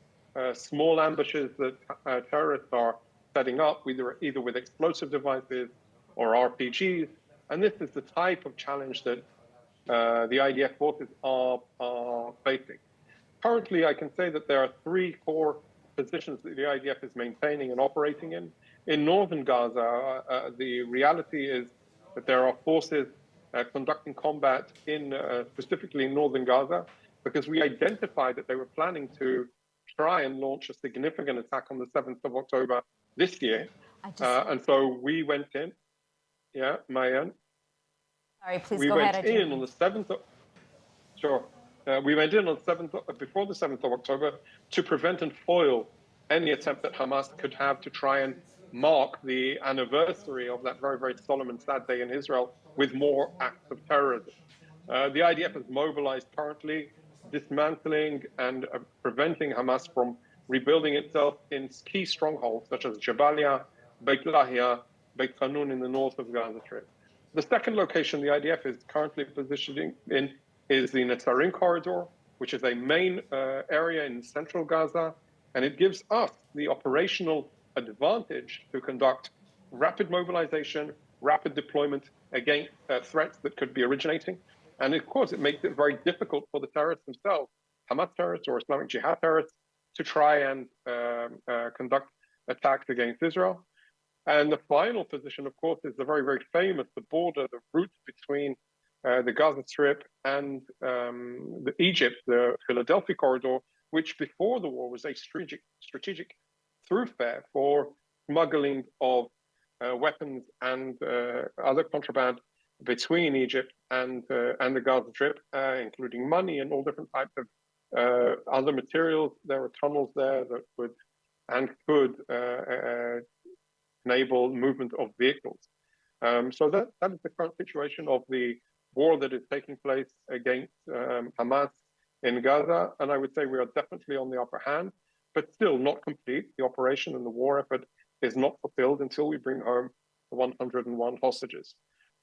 small ambushes that terrorists are setting up, either with explosive devices or RPGs, and this is the type of challenge that the IDF forces are facing. Currently, I can say that there are three core positions that the IDF is maintaining and operating in. In northern Gaza, the reality is that there are forces conducting combat in specifically in northern Gaza, because we identified that they were planning to try and launch a significant attack on the 7th of October this year. And so we went in. Yeah, Mayan? Sorry, please go ahead. We went in on the 7th of... Sure. We went in on before the 7th of October to prevent and foil any attempt that Hamas could have to try and mark the anniversary of that very, very solemn and sad day in Israel with more acts of terrorism. The IDF is mobilized currently, dismantling and preventing Hamas from rebuilding itself in key strongholds such as Jabalia, Beit Lahia, Beit Hanun in the north of Gaza Strip. The second location the IDF is currently positioning in is the Netzarim corridor, which is a main area in central Gaza, and it gives us the operational advantage to conduct rapid mobilization, rapid deployment against threats that could be originating. And of course, it makes it very difficult for the terrorists themselves, Hamas terrorists or Islamic Jihad terrorists, to try and conduct attacks against Israel. And the final position, of course, is the very, very famous, the border, the route between the Gaza Strip and Egypt, the Philadelphia corridor, which before the war was a strategic thoroughfare for smuggling of weapons and other contraband between Egypt and the Gaza Strip, including money and all different types of other materials. There were tunnels there that could enable movement of vehicles. So that is the current situation of the war that is taking place against Hamas in Gaza. And I would say we are definitely on the upper hand, but still not complete. The operation and the war effort is not fulfilled until we bring home the 101 hostages.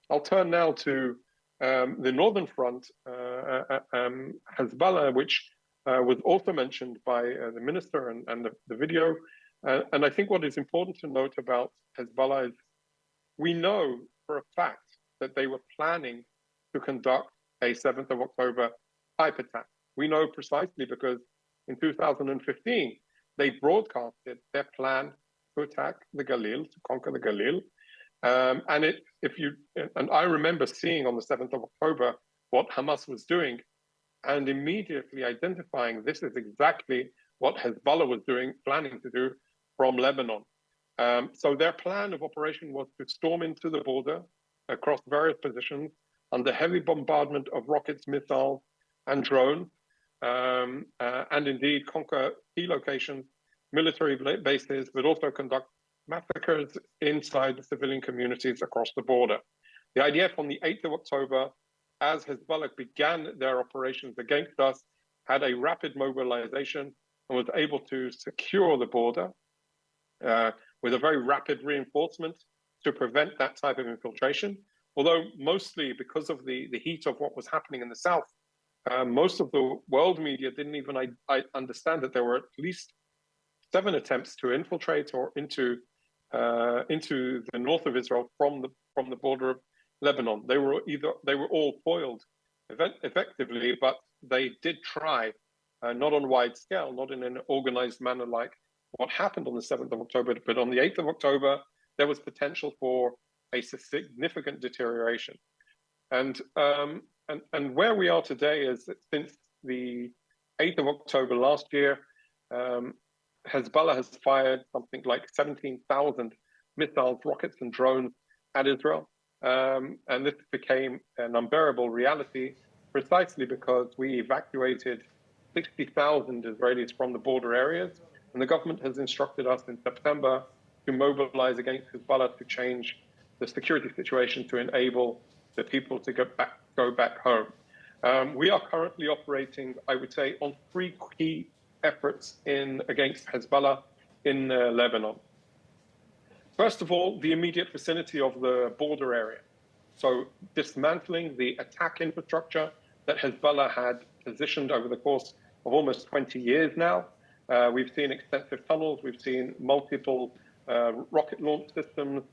I'll turn now to the northern front, Hezbollah, which was also mentioned by the minister and the video. And I think what is important to note about Hezbollah is we know for a fact that they were planning to conduct a 7th of October type attack. We know precisely because in 2015, they broadcasted their plan to attack the Galil, to conquer the Galil. And I remember seeing on the 7th of October what Hamas was doing and immediately identifying this is exactly what Hezbollah was planning to do from Lebanon. So their plan of operation was to storm into the border across various positions under heavy bombardment of rockets, missiles, and drones, and indeed conquer key locations, military bases, but also conduct massacres inside the civilian communities across the border. The IDF on the 8th of October, as Hezbollah began their operations against us, had a rapid mobilization and was able to secure the border with a very rapid reinforcement to prevent that type of infiltration. Although mostly because of the heat of what was happening in the south, most of the world media didn't even understand that there were at least 7 attempts to infiltrate or into the north of Israel from the border of Lebanon. They were all foiled effectively, but they did try, not on wide scale, not in an organized manner like what happened on the 7th of October, but on the 8th of October, there was potential for a significant deterioration. And where we are today is that since the 8th of October last year, Hezbollah has fired something like 17,000 missiles, rockets, and drones at Israel. And this became an unbearable reality precisely because we evacuated 60,000 Israelis from the border areas. And the government has instructed us in September to mobilize against Hezbollah to change the security situation to enable the people to go back home. We are currently operating, I would say, on 3 key efforts against Hezbollah in Lebanon. First of all, the immediate vicinity of the border area. So dismantling the attack infrastructure that Hezbollah had positioned over the course of almost 20 years now. We've seen extensive tunnels. We've seen multiple rocket launch systems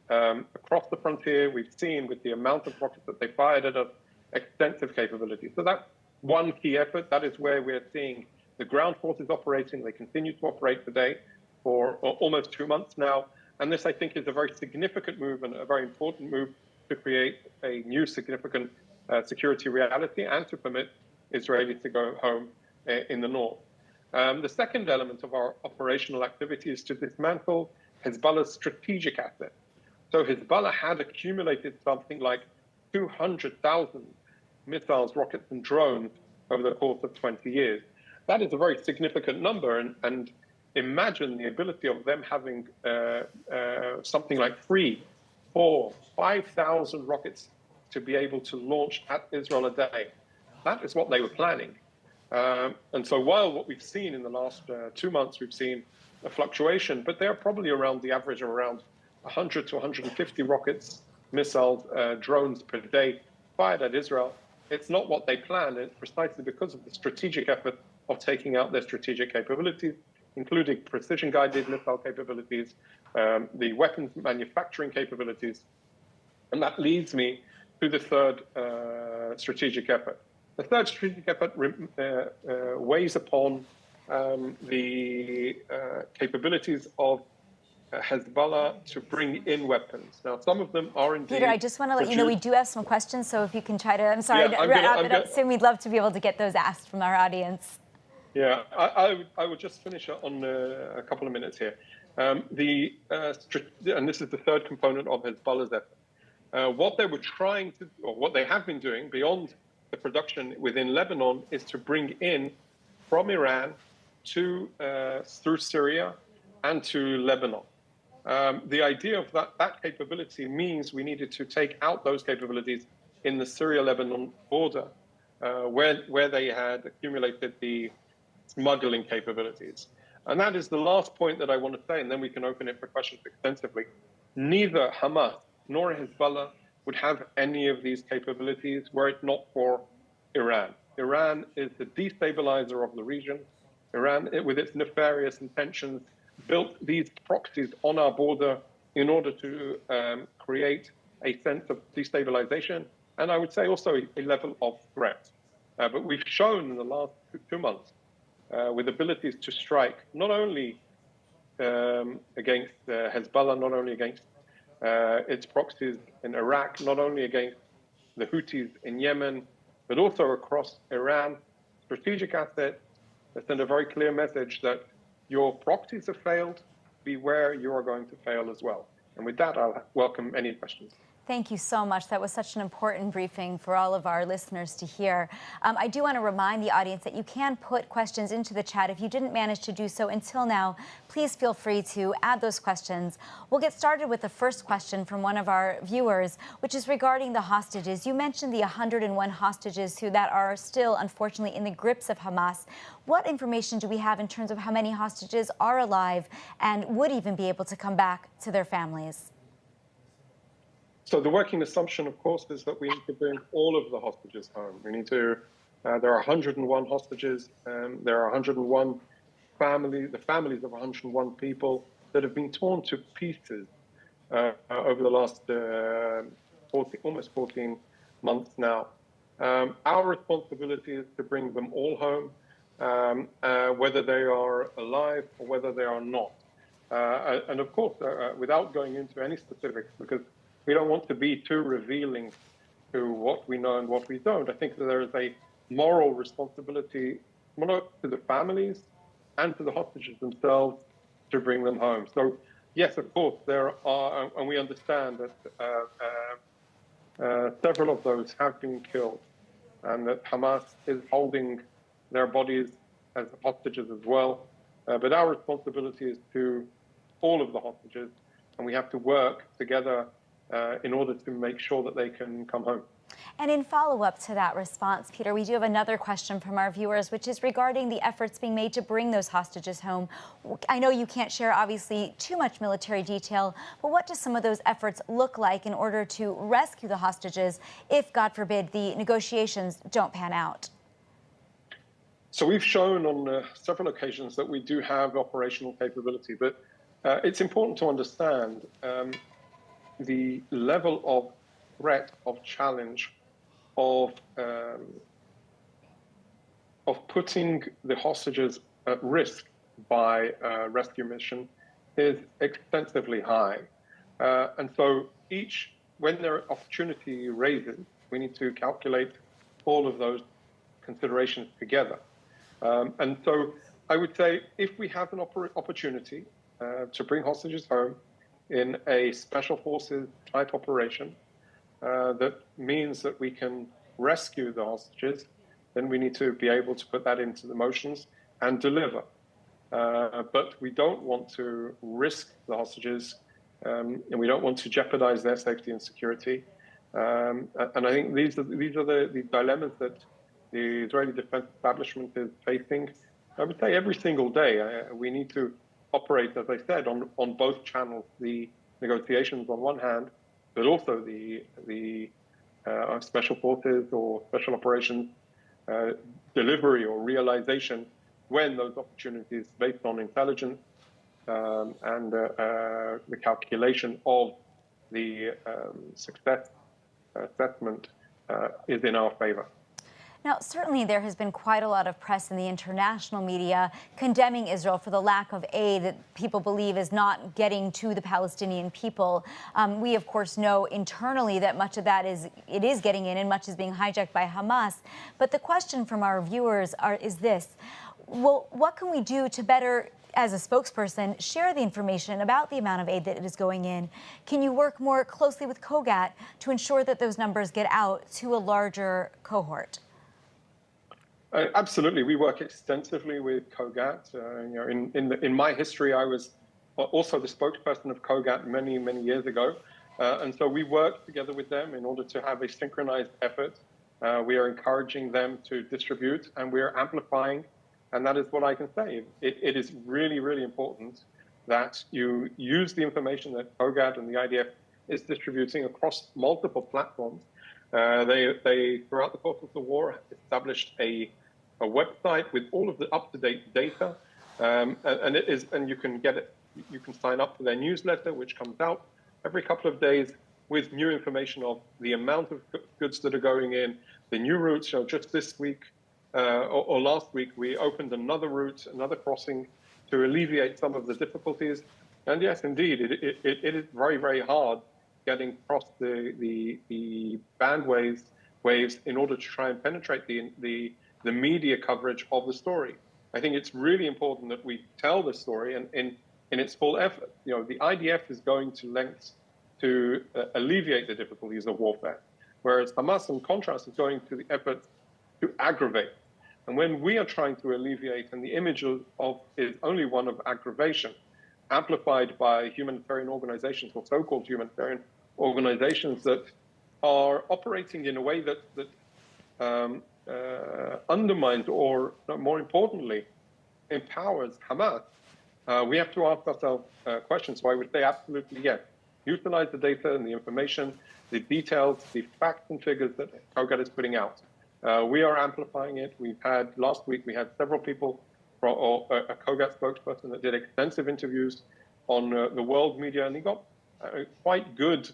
across the frontier. We've seen with the amount of rockets that they fired at us, extensive capabilities. So that's one key effort. That is where we're seeing the ground forces operating. They continue to operate today for almost 2 months now. And this, I think, is a very significant move and a very important move to create a new significant security reality and to permit Israelis to go home in the north. The second element of our operational activity is to dismantle Hezbollah's strategic assets. So Hezbollah had accumulated something like 200,000 missiles, rockets, and drones over the course of 20 years. That is a very significant number, and imagine the ability of them having something like 3, 4, 5,000 rockets to be able to launch at Israel a day. That is what they were planning. And so while what we've seen in the last 2 months, we've seen a fluctuation, but they're probably around the average of around 100 to 150 rockets, missiles, drones per day fired at Israel. It's not what they planned. It's precisely because of the strategic effort of taking out their strategic capabilities, including precision-guided missile capabilities, the weapons manufacturing capabilities. And that leads me to the third strategic effort. The third strategic effort weighs upon the capabilities of Hezbollah to bring in weapons. Now, some of them are indeed... Peter, I just want to let you know we do have some questions, so if you can try to... I'm sorry to wrap it up soon. We'd love to be able to get those asked from our audience. Yeah, I would just finish on a couple of minutes here. And this is the third component of Hezbollah's effort. What they were trying to, or what they have been doing beyond the production within Lebanon, is to bring in from Iran to through Syria and to Lebanon. The idea of that capability means we needed to take out those capabilities in the Syria-Lebanon border, where they had accumulated the smuggling capabilities. And that is the last point that I want to say, and then we can open it for questions extensively. Neither Hamas nor Hezbollah would have any of these capabilities were it not for Iran. Iran is the destabilizer of the region. Iran, with its nefarious intentions, built these proxies on our border in order to create a sense of destabilization, and I would say also a level of threat. But we've shown in the last 2 months with abilities to strike not only against Hezbollah, not only against its proxies in Iraq, not only against the Houthis in Yemen, but also across Iran, strategic assets that send a very clear message that your proxies have failed, beware, you are going to fail as well. And with that, I'll welcome any questions. Thank you so much. That was such an important briefing for all of our listeners to hear. I do want to remind the audience that you can put questions into the chat. If you didn't manage to do so until now, please feel free to add those questions. We'll get started with the first question from one of our viewers, which is regarding the hostages. You mentioned the 101 hostages that are still, unfortunately, in the grips of Hamas. What information do we have in terms of how many hostages are alive and would even be able to come back to their families? So the working assumption, of course, is that we need to bring all of the hostages home. We need to. There are 101 hostages. There are 101 the families of 101 people that have been torn to pieces over the last almost 14 months now. Our responsibility is to bring them all home, whether they are alive or whether they are not. And of course, without going into any specifics, because we don't want to be too revealing to what we know and what we don't. I think that there is a moral responsibility to the families and to the hostages themselves to bring them home. So, yes, of course, there are, and we understand that several of those have been killed and that Hamas is holding their bodies as hostages as well. But our responsibility is to all of the hostages, and we have to work together in order to make sure that they can come home. And in follow-up to that response, Peter, we do have another question from our viewers, which is regarding the efforts being made to bring those hostages home. I know you can't share, obviously, too much military detail, but what do some of those efforts look like in order to rescue the hostages if, God forbid, the negotiations don't pan out? So we've shown on several occasions that we do have operational capability, but it's important to understand the level of threat, of challenge, of putting the hostages at risk by a rescue mission is extensively high. And so when their opportunity raises, we need to calculate all of those considerations together. And so I would say if we have an opportunity to bring hostages home in a special forces type operation, that means that we can rescue the hostages, then we need to be able to put that into the motions and deliver. But we don't want to risk the hostages, and we don't want to jeopardize their safety and security. And I think these are the dilemmas that the Israeli defense establishment is facing, I would say, every single day. We need to operate, as I said, on both channels, the negotiations on one hand, but also the special forces or special operations delivery or realization when those opportunities based on intelligence and the calculation of the success assessment is in our favor. Now, certainly there has been quite a lot of press in the international media condemning Israel for the lack of aid that people believe is not getting to the Palestinian people. We, of course, know internally that much of that is getting in and much is being hijacked by Hamas. But the question from our viewers is this. Well, what can we do to better, as a spokesperson, share the information about the amount of aid that is going in? Can you work more closely with COGAT to ensure that those numbers get out to a larger cohort? Absolutely, we work extensively with COGAT. In my history, I was also the spokesperson of COGAT many years ago, and so we work together with them in order to have a synchronized effort. We are encouraging them to distribute, and we are amplifying, and that is what I can say. It is really important that you use the information that COGAT and the IDF is distributing across multiple platforms. They throughout the course of the war, established a website with all of the up-to-date data, and you can get it. You can sign up for their newsletter, which comes out every couple of days with new information of the amount of goods that are going in, the new routes. So just this week or last week, we opened another route, another crossing, to alleviate some of the difficulties. And yes, indeed, it is very hard getting across the band waves in order to try and penetrate the media coverage of the story. I think it's really important that we tell the story in its full effort. The IDF is going to lengths to alleviate the difficulties of warfare, whereas Hamas, in contrast, is going to the effort to aggravate. And when we are trying to alleviate, and the image of is only one of aggravation, amplified by humanitarian organizations or so-called humanitarian organizations that are operating in a way that undermines or, more importantly, empowers Hamas, we have to ask ourselves questions. So I would say absolutely yes. Utilize the data and the information, the details, the facts and figures that COGAT is putting out. We are amplifying it. Last week, we had several people, or a COGAT spokesperson that did extensive interviews on the world media, and he got quite good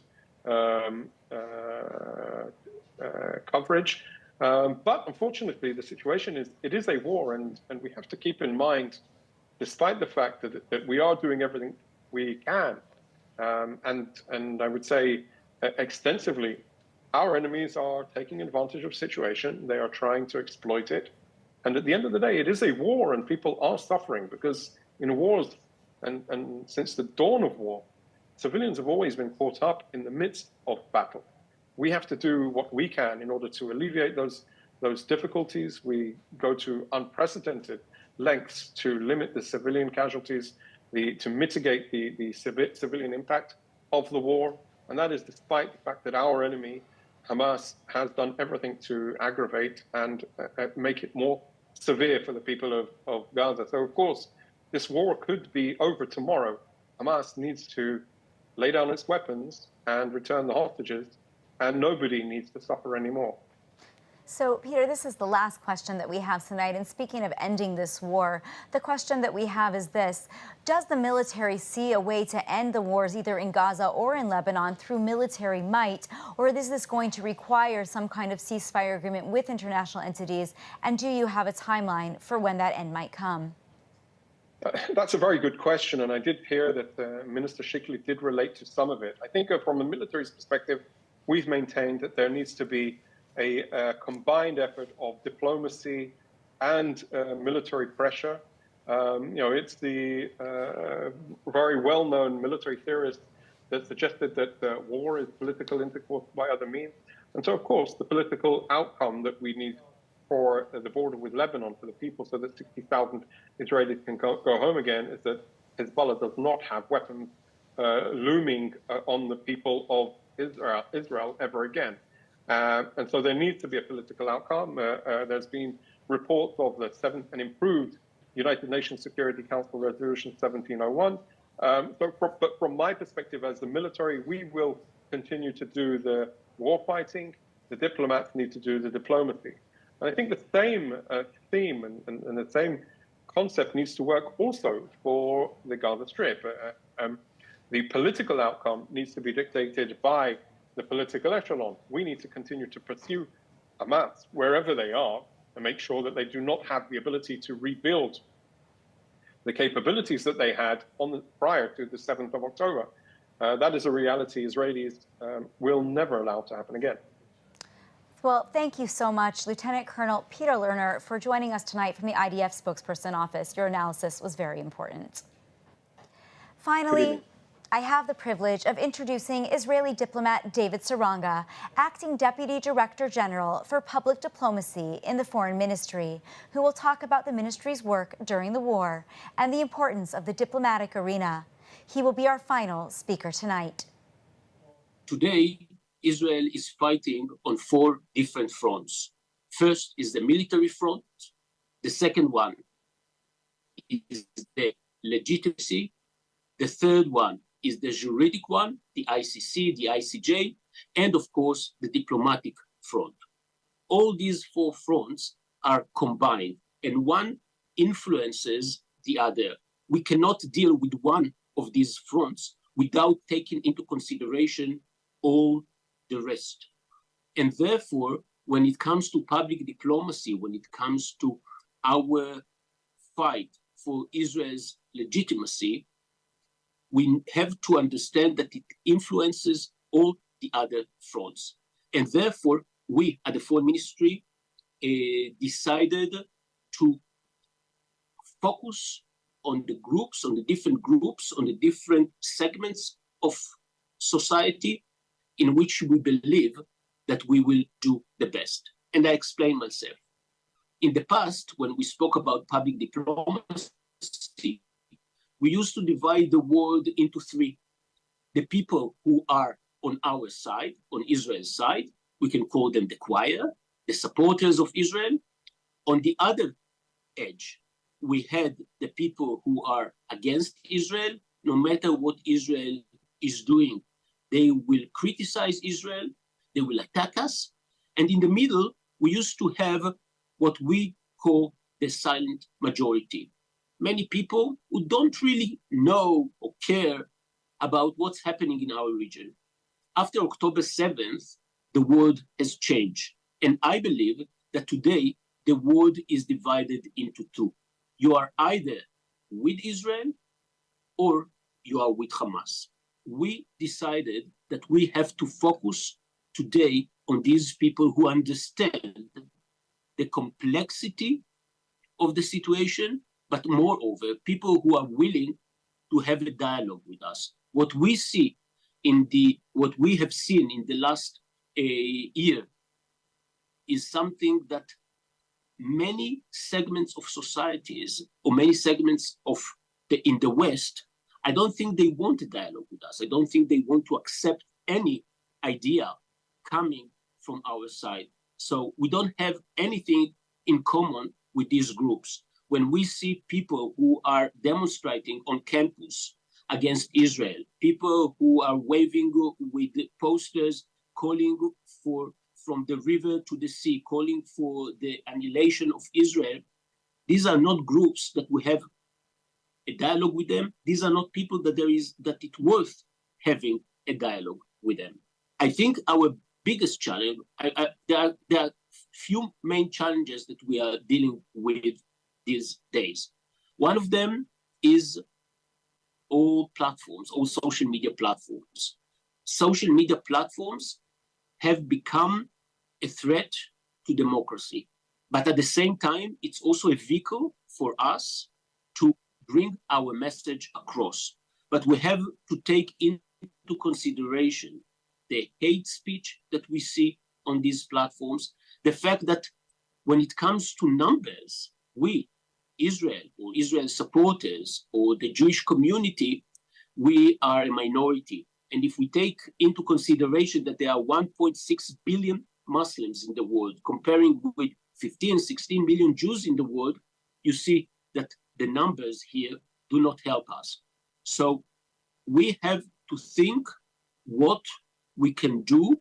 coverage. But unfortunately, the situation is, it is a war, and we have to keep in mind, despite the fact that we are doing everything we can, and I would say extensively, our enemies are taking advantage of the situation. They are trying to exploit it. And at the end of the day, it is a war, and people are suffering because in wars, and since the dawn of war, civilians have always been caught up in the midst of battle. We have to do what we can in order to alleviate those difficulties. We go to unprecedented lengths to limit the civilian casualties, to mitigate the civilian impact of the war. And that is despite the fact that our enemy, Hamas, has done everything to aggravate and make it more severe for the people of Gaza. So, of course, this war could be over tomorrow. Hamas needs to lay down its weapons and return the hostages, and nobody needs to suffer anymore. So, Peter, this is the last question that we have tonight. And speaking of ending this war, the question that we have is this. Does the military see a way to end the wars either in Gaza or in Lebanon through military might? Or is this going to require some kind of ceasefire agreement with international entities? And do you have a timeline for when that end might come? That's a very good question. And I did hear that Minister Shikli did relate to some of it. I think from a military's perspective, we've maintained that there needs to be a combined effort of diplomacy and military pressure. It's the very well-known military theorist that suggested that war is political intercourse by other means. And so, of course, the political outcome that we need for the border with Lebanon, for the people, so that 60,000 Israelis can go home again, is that Hezbollah does not have weapons looming on the people of Israel ever again. And so there needs to be a political outcome. There's been reports of an improved United Nations Security Council Resolution 1701. But from my perspective as the military, we will continue to do the war fighting. The diplomats need to do the diplomacy. And I think the same theme and the same concept needs to work also for the Gaza Strip. The political outcome needs to be dictated by the political echelon. We need to continue to pursue Hamas wherever they are and make sure that they do not have the ability to rebuild the capabilities that they had prior to the 7th of October. That is a reality Israelis will never allow to happen again. Well, thank you so much, Lieutenant Colonel Peter Lerner, for joining us tonight from the IDF spokesperson office. Your analysis was very important. Finally, I have the privilege of introducing Israeli diplomat David Saranga, Acting Deputy Director General for Public Diplomacy in the Foreign Ministry, who will talk about the ministry's work during the war and the importance of the diplomatic arena. He will be our final speaker tonight. Today, Israel is fighting on 4 different fronts. First is the military front. The second one is the legitimacy. The third one is the juridic one, the ICC, the ICJ, and of course, the diplomatic front. All these 4 fronts are combined, and one influences the other. We cannot deal with one of these fronts without taking into consideration all the rest. And therefore, when it comes to public diplomacy, when it comes to our fight for Israel's legitimacy, we have to understand that it influences all the other fronts. And therefore, we at the Foreign Ministry decided to focus on the groups, on the different groups, on the different segments of society in which we believe that we will do the best. And I explain myself. In the past, when we spoke about public diplomacy, we used to divide the world into three. The people who are on our side, on Israel's side, we can call them the choir, the supporters of Israel. On the other edge, we had the people who are against Israel. No matter what Israel is doing, they will criticize Israel, they will attack us. And in the middle, we used to have what we call the silent majority. Many people who don't really know or care about what's happening in our region. After October 7th, the world has changed. And I believe that today, the world is divided into two. You are either with Israel or you are with Hamas. We decided that we have to focus today on these people who understand the complexity of the situation, but moreover, people who are willing to have a dialogue with us. What we have seen in the last year is something that many segments of societies or many segments in the West, I don't think they want a dialogue with us. I don't think they want to accept any idea coming from our side. So we don't have anything in common with these groups. When we see people who are demonstrating on campus against Israel, people who are waving with posters calling for from the river to the sea, calling for the annihilation of Israel, these are not groups that we have a dialogue with them. These are not people that it's worth having a dialogue with them. I think our biggest challenge, there are few main challenges that we are dealing with these days. One of them is all platforms, all social media platforms. Social media platforms have become a threat to democracy. But at the same time, it's also a vehicle for us to bring our message across. But we have to take into consideration the hate speech that we see on these platforms, the fact that when it comes to numbers, we, Israel or Israel supporters or the Jewish community, we are a minority. And if we take into consideration that there are 1.6 billion Muslims in the world, comparing with 15, 16 million Jews in the world, you see that the numbers here do not help us. So we have to think what we can do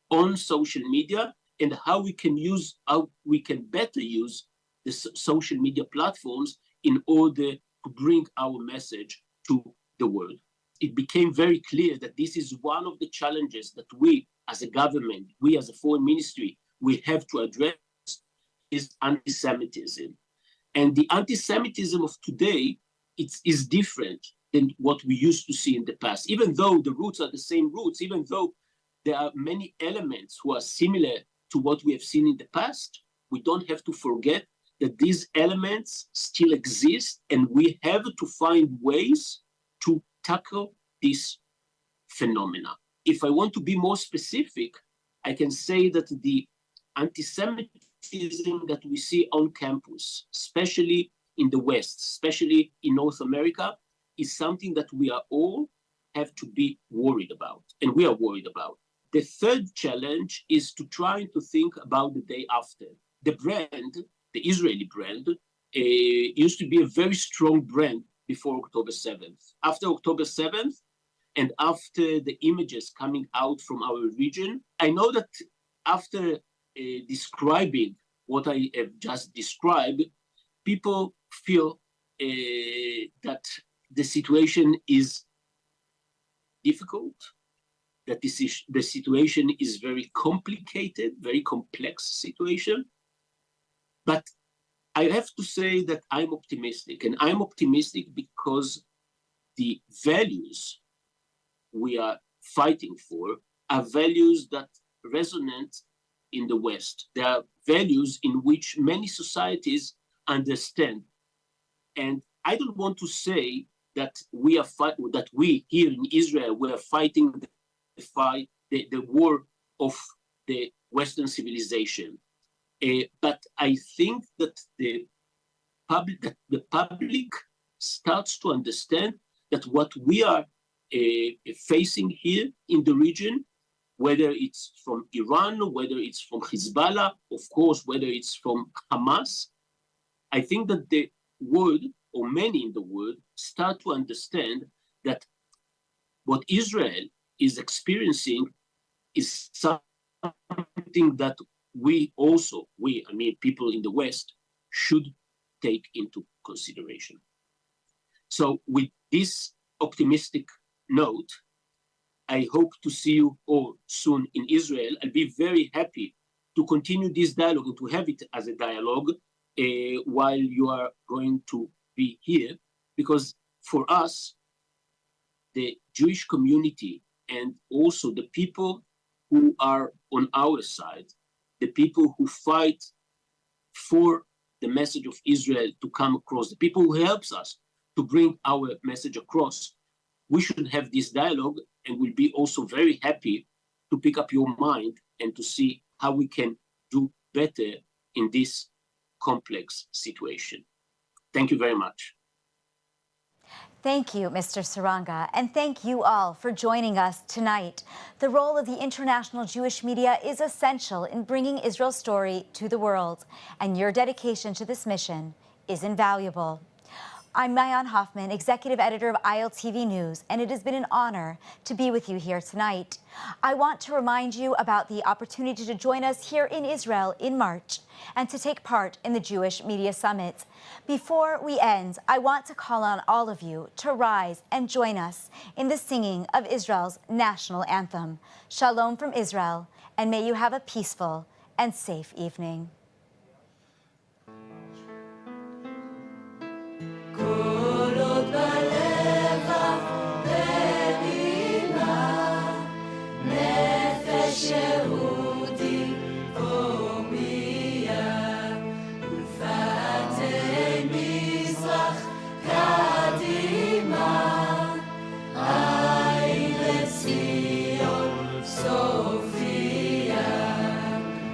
on social media and how we can better use the social media platforms in order to bring our message to the world. It became very clear that this is one of the challenges that we as a government, we as a foreign ministry, we have to address is anti-Semitism. And the anti-Semitism of today is different than what we used to see in the past. Even though the roots are the same roots, even though there are many elements who are similar to what we have seen in the past, we don't have to forget that these elements still exist, and we have to find ways to tackle this phenomena. If I want to be more specific, I can say that the anti-Semitism that we see on campus, especially in the West, especially in North America, is something that we are all have to be worried about, and we are worried about. The third challenge is to try to think about the day after. The brand, the Israeli brand, used to be a very strong brand before October 7th. After October 7th, and after the images coming out from our region, I know that after describing what I have just described, people feel that the situation is difficult, that the situation is very complicated, very complex situation. But I have to say that I'm optimistic, and I'm optimistic because the values we are fighting for are values that resonate in the West. They are values in which many societies understand. And I don't want to say that we here in Israel, we are fighting the war of the Western civilization. But I think that the public starts to understand that what we are facing here in the region, whether it's from Iran, whether it's from Hezbollah, of course, whether it's from Hamas, I think that the world, or many in the world, start to understand that what Israel is experiencing is something that we, I mean, people in the West, should take into consideration. So with this optimistic note, I hope to see you all soon in Israel. I'll be very happy to continue this dialogue and to have it as a dialogue while you are going to be here, because for us, the Jewish community and also the people who are on our side, the people who fight for the message of Israel to come across, the people who helps us to bring our message across, we should have this dialogue, and we'll be also very happy to pick up your mind and to see how we can do better in this complex situation. Thank you very much. Thank you, Mr. Saranga, and thank you all for joining us tonight. The role of the international Jewish media is essential in bringing Israel's story to the world, and your dedication to this mission is invaluable. I'm Mayan Hoffman, executive editor of ILTV News, and it has been an honor to be with you here tonight. I want to remind you about the opportunity to join us here in Israel in March and to take part in the Jewish Media Summit. Before we end, I want to call on all of you to rise and join us in the singing of Israel's national anthem. Shalom from Israel, and may you have a peaceful and safe evening.